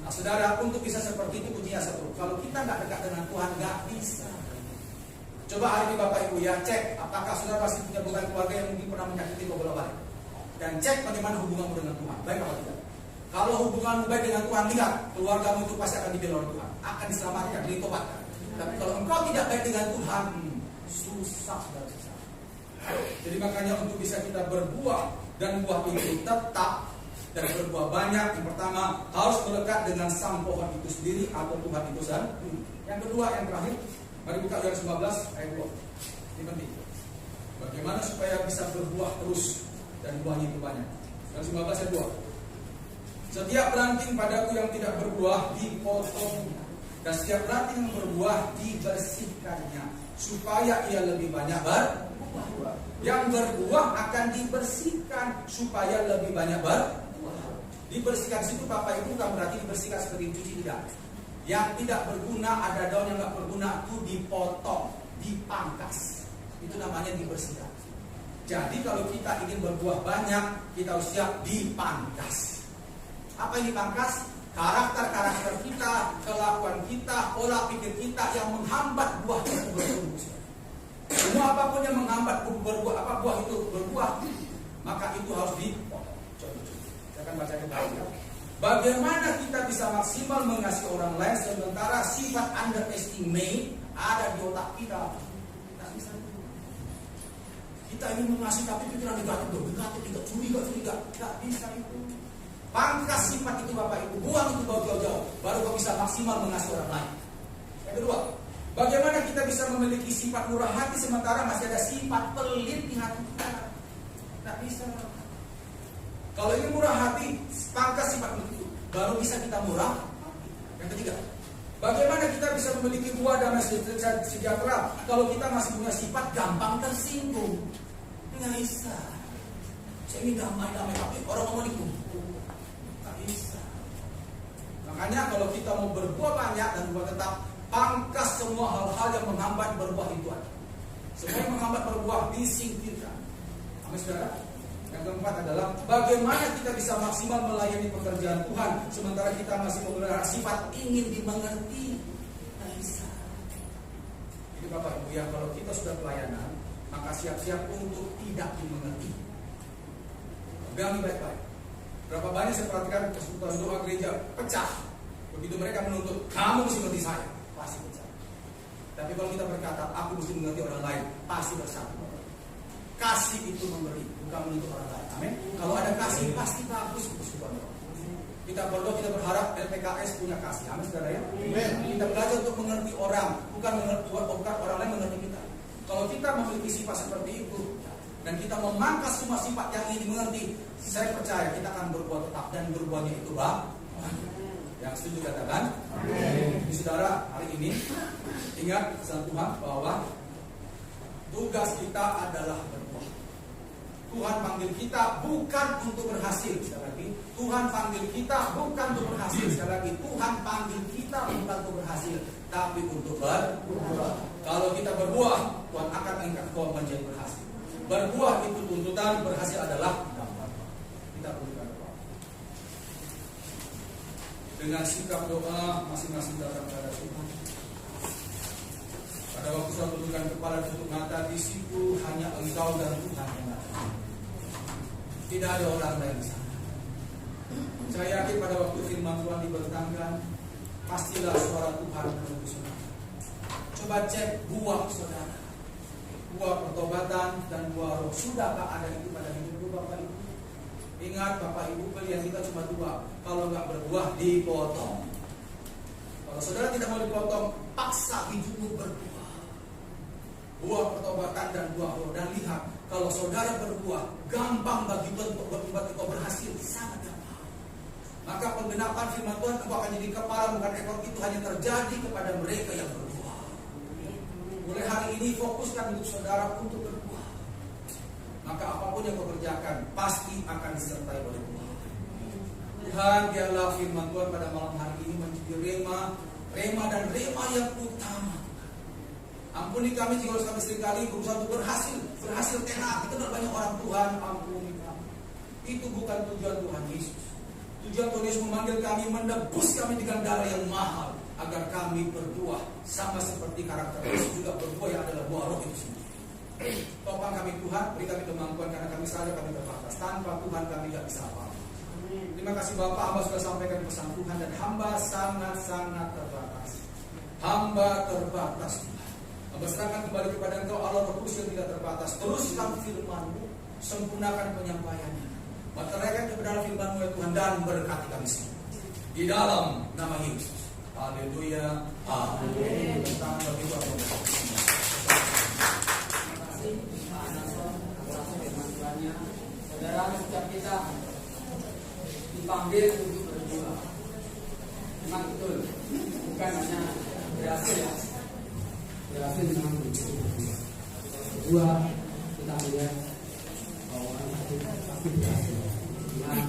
Nah saudara, untuk bisa seperti itu kuncinya satu. Kalau kita nggak dekat dengan Tuhan, nggak bisa. Coba hari ini Bapak Ibu ya cek apakah saudara masih punya beban keluarga yang mungkin pernah menyakiti kau bolak-balik. Dan cek bagaimana hubunganmu dengan Tuhan. Baik apa tidak? Kalau hubunganmu baik dengan Tuhan, lihat keluargamu itu pasti akan dibela oleh Tuhan, akan diselamatkan, ditobatkan. Tapi kalau engkau tidak baik dengan Tuhan, susah saudara susah. Jadi makanya untuk bisa kita berbuah dan buah itu tetap dan berbuah banyak, yang pertama harus melekat dengan sang pohon itu sendiri atau Tuhan itu sendiri. Yang kedua, yang terakhir, mari buka Yohanes 19 ayat 2. Ini penting. Bagaimana supaya bisa berbuah terus dan buahnya itu banyak. Yohanes 19 ayat 2. Setiap ranting padaku yang tidak berbuah dipotong, dan setiap ranting yang berbuah dibersihkannya, supaya ia lebih banyak berbuah. Yang berbuah akan dibersihkan supaya lebih banyak berbuah. Dibersihkan situ Bapak Ibu bukan berarti dibersihkan seperti cuci, tidak. Yang tidak berguna, ada daun yang tidak berguna itu dipotong, dipangkas. Itu namanya dibersihkan. Jadi kalau kita ingin berbuah banyak, kita harus siap dipangkas. Apa yang dipangkas? Karakter-karakter kita, kelakuan kita, pola pikir kita yang menghambat buah itu bertumbuh. Semua apapun yang menghambat berbuah, buah itu berbuah, maka itu harus dipotong. Saya akan baca kembali. Bagaimana kita bisa maksimal mengasihi orang lain sementara sifat underestimate ada di otak kita? Tidak bisa. Kita ingin mengasihi tapi pikiran negatif, tidak curiga, tidak bisa itu. Pangkas sifat itu Bapak Ibu, buang itu jauh-jauh, baru kau bisa maksimal mengasihi orang lain. Yang kedua, bagaimana kita bisa memiliki sifat murah hati sementara masih ada sifat pelit di hati kita? Tidak bisa. Kalau ini murah hati, pangkas sifat itu, baru bisa kita murah. Yang ketiga, bagaimana kita bisa memiliki buah damai sejahtera kalau kita masih punya sifat gampang tersinggung? Nggak bisa. Saya ini damai-damai, tapi orang ngomong itu nggak bisa. Makanya kalau kita mau berbuah banyak dan berbuah tetap, pangkas semua hal-hal yang menghambat berbuah itu. Semua yang menghambat berbuah disingkirkan. Amin, saudara. Yang keempat adalah bagaimana kita bisa maksimal melayani pekerjaan Tuhan sementara kita masih memelihara sifat ingin dimengerti. Nggak bisa. Jadi Bapak Ibu ya, kalau kita sudah pelayanan, maka siap-siap untuk tidak dimengerti. Pegang baik-baik. Berapa banyak saya perhatikan persekutuan doa gereja pecah. Begitu mereka menuntut, kamu mesti mengerti saya, pasti pecah. Tapi kalau kita berkata, aku mesti mengerti orang lain, pasti bersatu. Kasih itu memberi, bukan menuntut orang lain. Amin. Kalau ada kasih, pasti bagus persekutuan doa. Kita berdoa, kita berharap LPKS punya kasih. Amin, saudara ya. Kita belajar untuk mengerti orang, bukan orang lain mengerti kita. Kalau kita memiliki sifat seperti itu dan kita memangkas semua sifat yang ingin dimengerti, saya percaya kita akan berbuah tetap dan berbuahnya itu banyak. Yang setuju katakan amin. Saudara, hari ini ingat pesan Tuhan bahwa tugas kita adalah berbuah. Tuhan panggil kita bukan untuk berhasil. Sekali lagi, Tuhan panggil kita bukan untuk berhasil. Sekali lagi, Tuhan panggil kita bukan untuk berhasil, tapi untuk berbuah. Kalau kita berbuah, Tuhan akan mengangkat kau menjadi berhasil. Berbuah itu tuntutan, berhasil adalah dampak. Kita perlu berdoa. Dengan sikap doa masing-masing datang kepada Tuhan. Pada waktu saya tundukkan kepala tutup mata, di situ hanya Engkau dan Tuhan yang ada. Tidak ada orang lain di sana. Saya yakin pada waktu firman Tuhan dibentangkan, pastilah suara Tuhan menunggu saudara. Coba cek buah saudara, buah pertobatan dan buah roh. Sudahkah ada itu pada hidup Bapak Ibu? Ingat Bapak Ibu, pilihan kita cuma dua. Kalau nggak berbuah, dipotong. Kalau saudara tidak mau dipotong, paksa hidupmu berbuah. Buah pertobatan dan buah roh. Dan lihat, kalau saudara berbuah, gampang bagi Tuhan untuk membuat engkau berhasil. Sangat gampang. Maka penggenapan firman Tuhan, engkau akan jadi kepala bukan ekor, itu hanya terjadi kepada mereka yang berbuah. Mulai hari ini fokuskan untuk saudara untuk berbuah. Maka apapun yang kau kerjakan pasti akan disertai oleh buah. Tuhan, biarlah firman Tuhan pada malam hari ini menjadi rema dan rema yang utama. Ampuni kami jika kami seringkali berusaha untuk berhasil tenar. Kita banyak orang Tuhan, ampuni kami. Itu bukan tujuan Tuhan Yesus. Tujuan Tuhan Yesus memanggil kami, menebus kami dengan darah yang mahal, agar kami berbuah sama seperti karakter Yesus juga berbuah yang adalah buah roh itu sendiri. Topang kami Tuhan, beri kami kemampuan karena kami sadar kami terbatas. Tanpa Tuhan kami tidak bisa apa-apa. Terima kasih Bapak, hamba sudah sampaikan pesan Tuhan dan hamba sangat-sangat terbatas. Hamba terbatas Tuhan. Hamba serahkan kembali kepada Engkau Allah Kudus yang tidak terbatas. Teruskan firman-Mu, sempurnakan penyampaiannya. Meteraikan kebenaran firman-Mu ya Tuhan dan berkati kami semua. Di dalam nama Yesus. Haleluya. Amin. Tentang bagi Tuhan. Terima kasih Pak Nason atas firman Tuhannya. Saudara, setiap kita dipanggil untuk berdoa. Memang betul, bukan hanya berhasil ya. Berhasil memang betul. Kedua, kita melihat bahwa pasti berhasil. Tuhan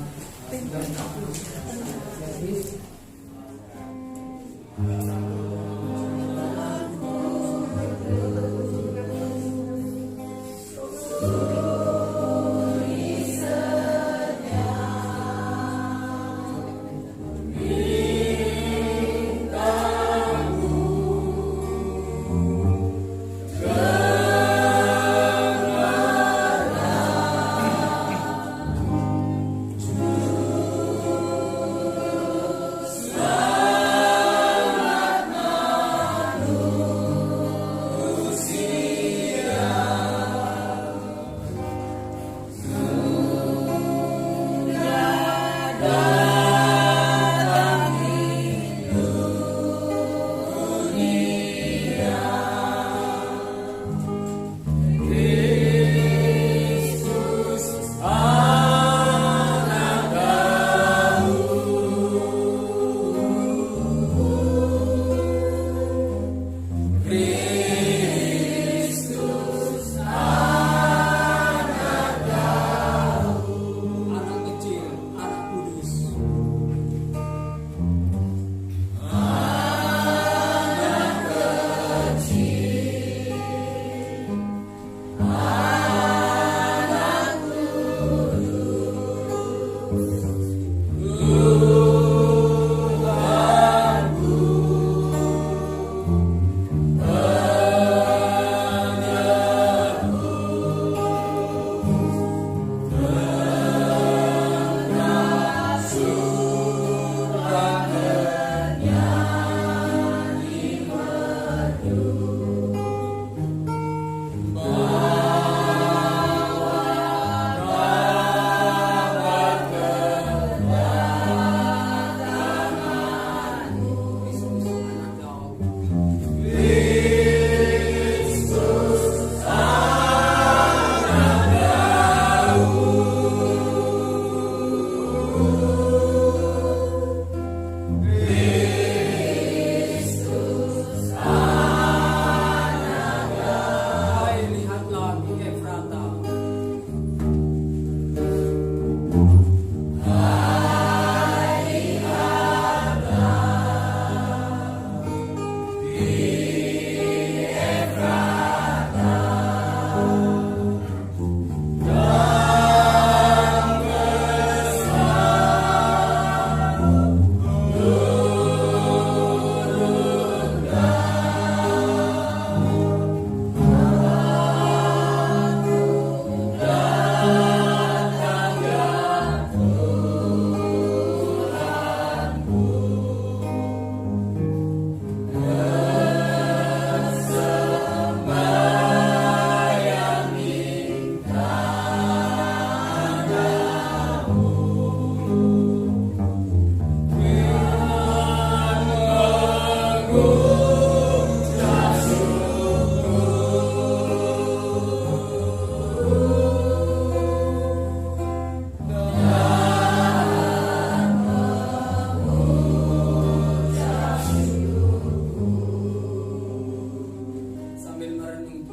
Sambil merenung,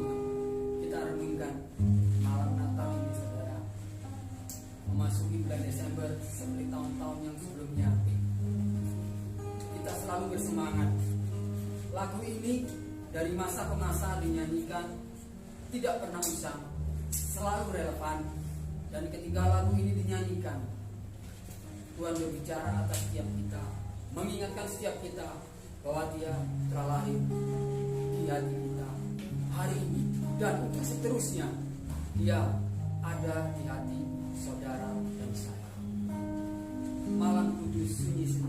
kita renungkan malam Natal ini, saudara. Memasuki bulan Desember seperti tahun-tahun yang sebelumnya, kita selalu bersemangat. Lagu ini dari masa ke masa dinyanyikan, tidak pernah usang, selalu relevan. Dan ketika lagu ini dinyanyikan, Tuhan berbicara atas setiap kita, mengingatkan setiap kita bahwa Dia telah lahir di hati kita hari ini dan seterusnya. Dia ada di hati saudara dan saya. Malam kudus sunyi senyap.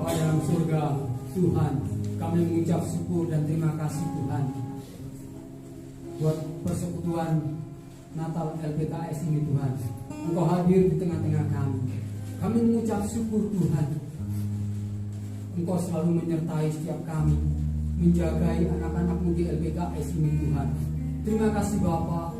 Bapa dalam surga, Tuhan, kami mengucap syukur dan terima kasih Tuhan buat persekutuan Natal LPKS ini Tuhan. Engkau hadir di tengah-tengah kami. Kami mengucap syukur Tuhan. Engkau selalu menyertai setiap kami, menjagai anak-anakmu di LPKS ini Tuhan. Terima kasih Bapa.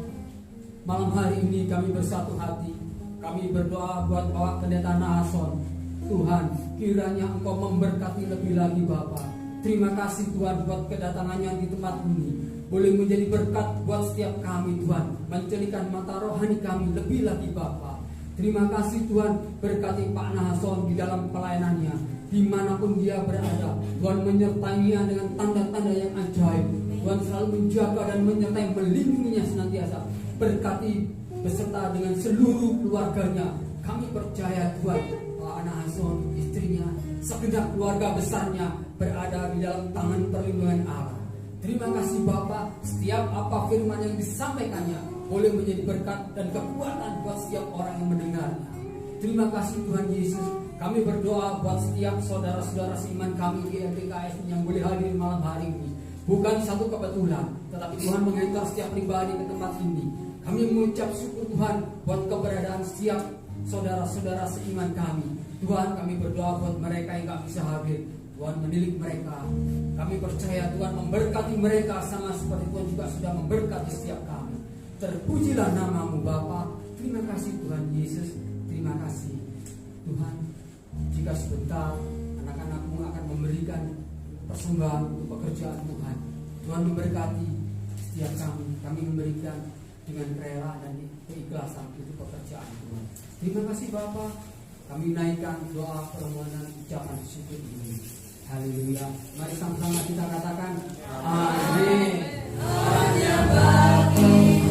Malam hari ini kami bersatu hati. Kami berdoa buat Bapak Pendeta Nahason. Tuhan, kiranya Engkau memberkati lebih lagi Bapa. Terima kasih Tuhan buat kedatangannya di tempat ini. Boleh menjadi berkat buat setiap kami Tuhan. Mencerahkan mata rohani kami lebih lagi Bapa. Terima kasih Tuhan, berkati Pak Nahason di dalam pelayanannya. Dimanapun dia berada, Tuhan menyertainya dengan tanda-tanda yang ajaib. Tuhan selalu menjaga dan menyertai, melindunginya senantiasa. Berkati beserta dengan seluruh keluarganya. Kami percaya Tuhan, Pak Nahason, istrinya, segenap keluarga besarnya berada di dalam tangan perlindungan Allah. Terima kasih Bapak, setiap apa firman yang disampaikannya boleh menjadi berkat dan kekuatan buat setiap orang yang mendengarnya. Terima kasih Tuhan Yesus. Kami berdoa buat setiap saudara-saudara seiman kami di LPKS yang boleh hadir malam hari ini. Bukan satu kebetulan, tetapi Tuhan mengantar setiap pribadi ke tempat ini. Kami mengucap syukur Tuhan buat keberadaan setiap saudara-saudara seiman kami. Tuhan, kami berdoa buat mereka yang tak bisa hadir. Tuhan mendidik mereka. Kami percaya Tuhan memberkati mereka sama seperti Tuhan juga sudah memberkati setiap kami. Terpujilah namamu Bapa. Terima kasih Tuhan Yesus. Terima kasih Tuhan. Jika sebentar anak-anakmu akan memberikan persembahan untuk pekerjaan Tuhan, Tuhan memberkati setiap kami. Kami memberikan dengan rela dan keikhlasan untuk pekerjaan Tuhan. Terima kasih Bapa. Kami naikkan doa permohonan ucapan syukur ini. Haleluya. Mari sama-sama kita katakan amin. Hanya bagi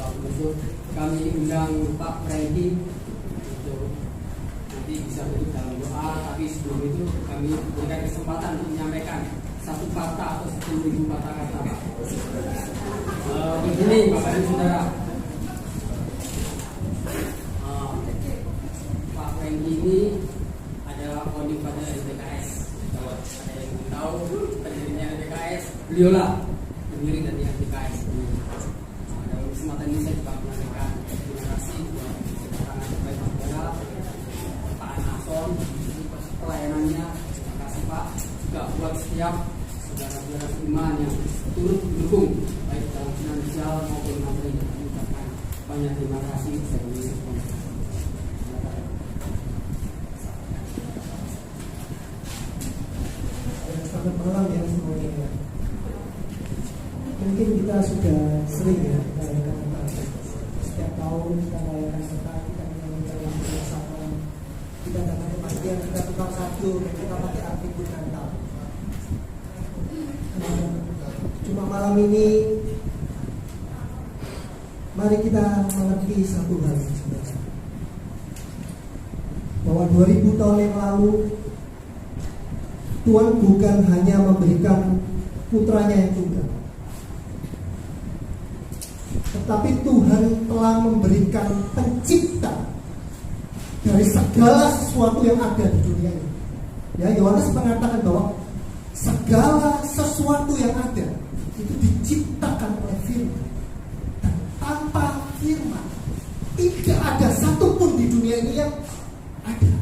Bapak penutup, kami undang Pak Franky untuk nanti bisa duduk dalam doa. Tapi sebelum itu kami berikan kesempatan untuk menyampaikan satu kata atau 10.000 kata-kata Pak. Begini Bapak dan Saudara, Pak Franky ini adalah founding father LPKS. Kalau ada yang tahu pendirinya LPKS, beliaulah pendiri dari LPKS. Dalam kesempatan ini saya juga menyampaikan terima kasih buat kedatangan baik Pak Saudara, Pak Anason, pelayanannya. Terima kasih Pak. Juga buat setiap saudara-saudara iman yang turut mendukung baik dalam finansial maupun materi. Kami ucapkan banyak terima kasih. Saya selamat malam ya semuanya. Mungkin kita sudah sering ya merayakan Natal. Setiap tahun kita merayakan Natal, kita menjalankan bersama. Kita datang ke masjid, kita tukar salju, kita pakai atribut Natal. Cuma malam ini, mari kita mengerti satu hal sebenarnya, bahwa 2000 tahun yang lalu Tuhan bukan hanya memberikan putranya yang tunggal, tetapi Tuhan telah memberikan pencipta dari segala sesuatu yang ada di dunia ini. Ya, Yohanes mengatakan bahwa segala sesuatu yang ada itu diciptakan oleh Firman. Dan tanpa Firman tidak ada satupun di dunia ini yang ada.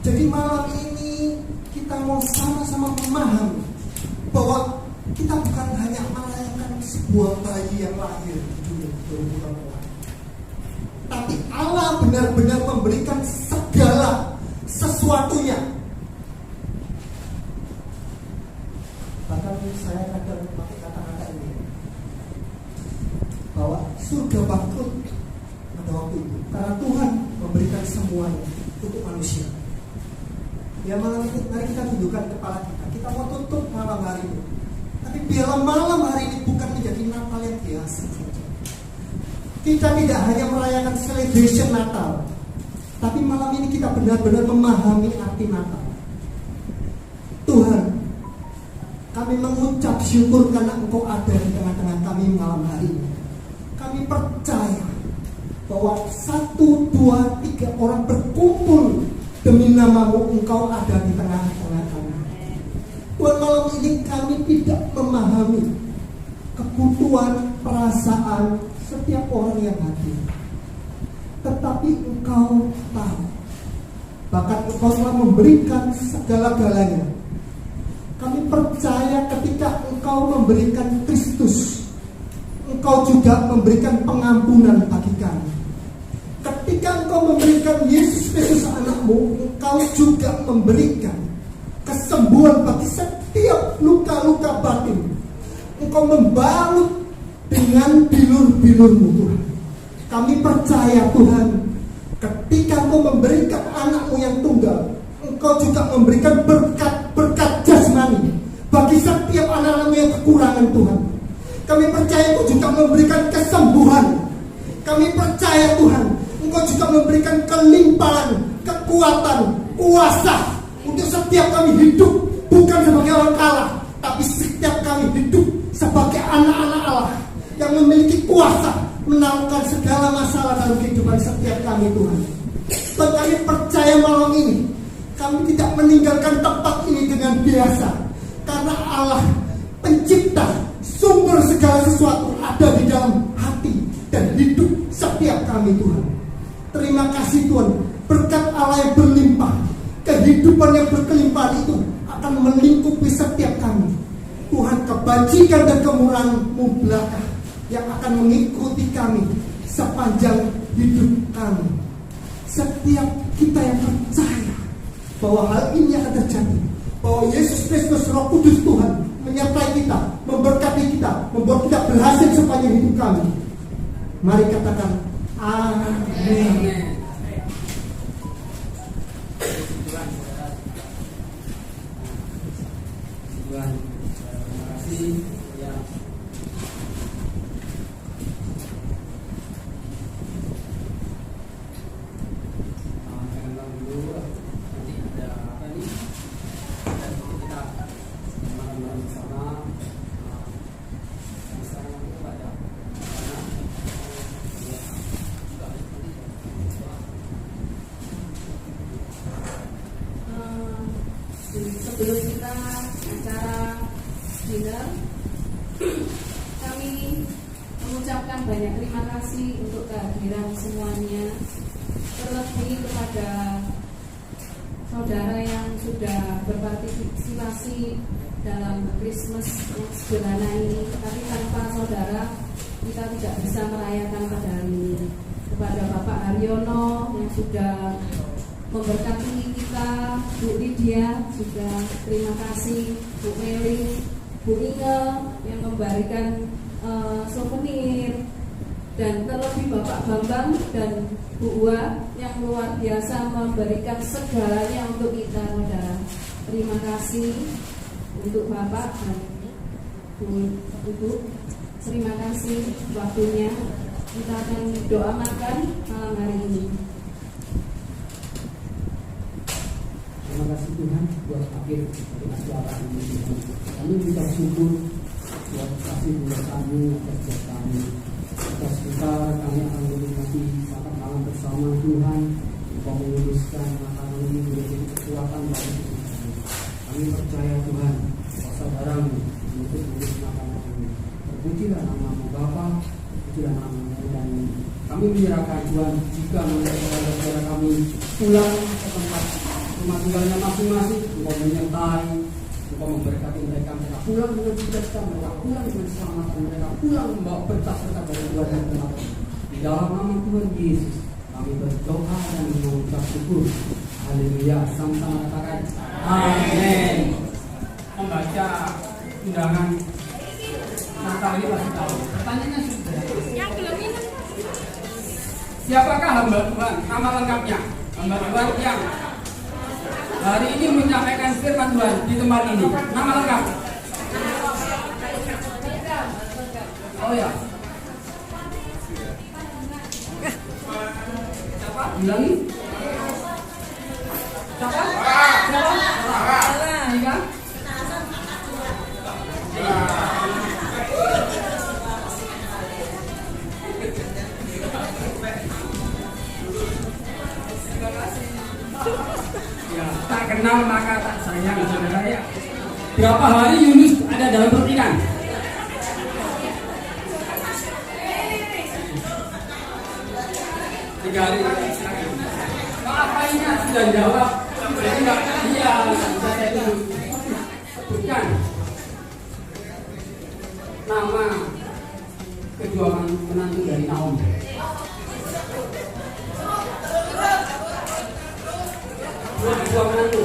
Jadi malam ini kita mau sama-sama memahami bahwa kita bukan hanya merayakan sebuah bayi yang lahir di dunia 2000 tahun lalu, tapi Allah benar-benar memberikan segala sesuatunya. Bahkan saya kadang pakai kata-kata ini, bahwa surga bangkrut pada waktu itu karena Tuhan memberikan semuanya untuk manusia. Ya, malam ini mari kita tundukkan kepala kita. Kita mau tutup malam hari ini, tapi biarlah malam hari ini bukan menjadi Natal yang biasa. Kita tidak hanya merayakan celebration Natal, tapi malam ini kita benar-benar memahami arti Natal. Tuhan, kami mengucap syukur karena Engkau ada di tengah-tengah kami malam hari ini. Kami percaya bahwa 1, 2, 3 orang berkumpul demi nama-Mu, Engkau ada di tengah-tengah kami. Tuhan, malam ini kami tidak memahami kebutuhan, perasaan setiap orang yang hadir, tetapi Engkau tahu. Bahkan Engkau telah memberikan segala-galanya. Kami percaya ketika Engkau memberikan Kristus, Engkau juga memberikan pengampunan bagi kami. Ketika Engkau memberikan Yesus Kristus anak-Mu, Engkau juga memberikan kesembuhan bagi setiap luka-luka batin. Engkau membalut dengan bilur-bilur-Mu, Tuhan. Kami percaya Tuhan, ketika Engkau memberikan anak-Mu yang tunggal, Engkau juga memberikan berkat-berkat jasmani bagi setiap anak-anak-Mu yang kekurangan, Tuhan. Kami percaya Engkau juga memberikan kesembuhan. Kami percaya Tuhan, Engkau juga memberikan kelimpahan, kekuatan, kuasa untuk setiap kami hidup bukan sebagai orang kalah, tapi setiap kami hidup sebagai anak-anak Allah yang memiliki kuasa menaklukkan segala masalah dalam kehidupan setiap kami, Tuhan. Dan kami percaya malam ini kami tidak meninggalkan tempat ini dengan biasa, karena Allah pencipta sumber segala sesuatu ada di dalam hati dan hidup setiap kami, Tuhan. Terima kasih Tuhan, berkat Allah yang berlimpah, kehidupan yang berkelimpahan itu akan melingkupi setiap kami. Tuhan, kebajikan dan kemurahan-Mu belaka yang akan mengikuti kami sepanjang hidup kami. Setiap kita yang percaya bahwa hal ini akan terjadi, bahwa Yesus Kristus Roh Kudus Tuhan menyertai kita, memberkati kita, membuat kita berhasil sepanjang hidup kami. Mari katakan amin. Tuhan, terima kasih. Ya. kasih untuk kehadiran semuanya. Terlebih kepada saudara yang sudah berpartisipasi dalam Christmas yang sederhana ini, tapi tanpa saudara kita tidak bisa merayakan pada hari ini. Kepada Bapak Haryono yang sudah memberkati kita, Bu Lydia juga terima kasih, Bu Meli, Bu Inge yang memberikan souvenir, dan terlebih Bapak Bambang dan Bu Ua yang luar biasa memberikan segalanya untuk kita, saudara. Terima kasih untuk Bapak dan Bu Ibu. Terima kasih waktunya. Kita akan doa makan malam hari ini. Terima kasih Tuhan buat akhir dari acara ini. Kami mengucap syukur buat kasih buat-Mu atas buat kami. Atas kita kami akan menikmati makan malam bersama Tuhan. Engkau menguruskan makanan ini menjadi kekuatan bagi kami. Kami percaya Tuhan bahwa saudaramu untuk mengurus makanan ini. Terpujilah nama-Mu Bapa, terpujilah nama-Mu, dan kami menyerahkan Tuhan jika saudara kami pulang ke tempat rumah tinggalnya masing-masing. Engkau menyertai, Engkau memberkati mereka pulang dengan sukacita, mereka pulang dengan selamat, mereka pulang membawa berkat-berkat dari Tuhan yang telah. Di dalam nama Tuhan Yesus kami berdoa dan mengucap syukur. Haleluya. Sama-sama katakan amin. Membaca undangan Natal ini pasti tahu. Pertanyaannya sudah. Yang belum ini. Siapakah hamba Tuhan? Nama lengkapnya. Hamba Tuhan yang hari ini menyampaikan firman Tuhan di tempat ini. Nama lengkap. Oh ya. Siapa? Bilangi. Siapa? Siapa? Iya. Ya, tak kenal maka tak sayang, saudara ya. Berapa hari Yunus ada dalam perut ikan? 3 hari. Makanya sudah jawab. Enggak, iya, saya itu sebutkan nama kedua menantu dari Naomi. Dua menantu.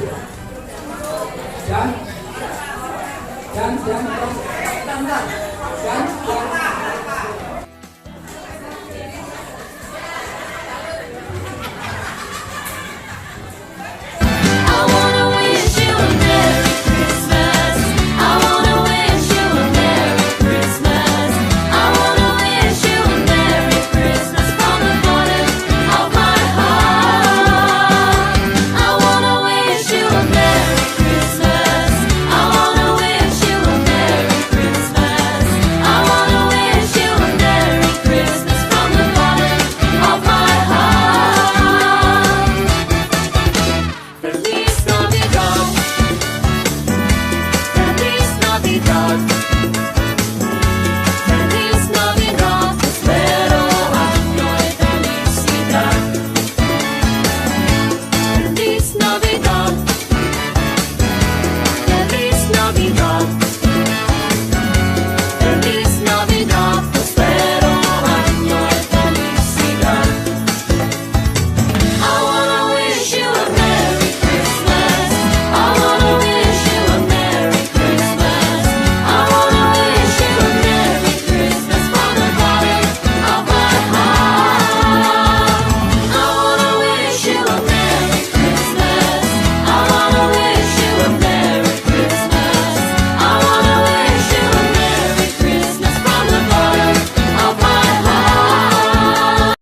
Dan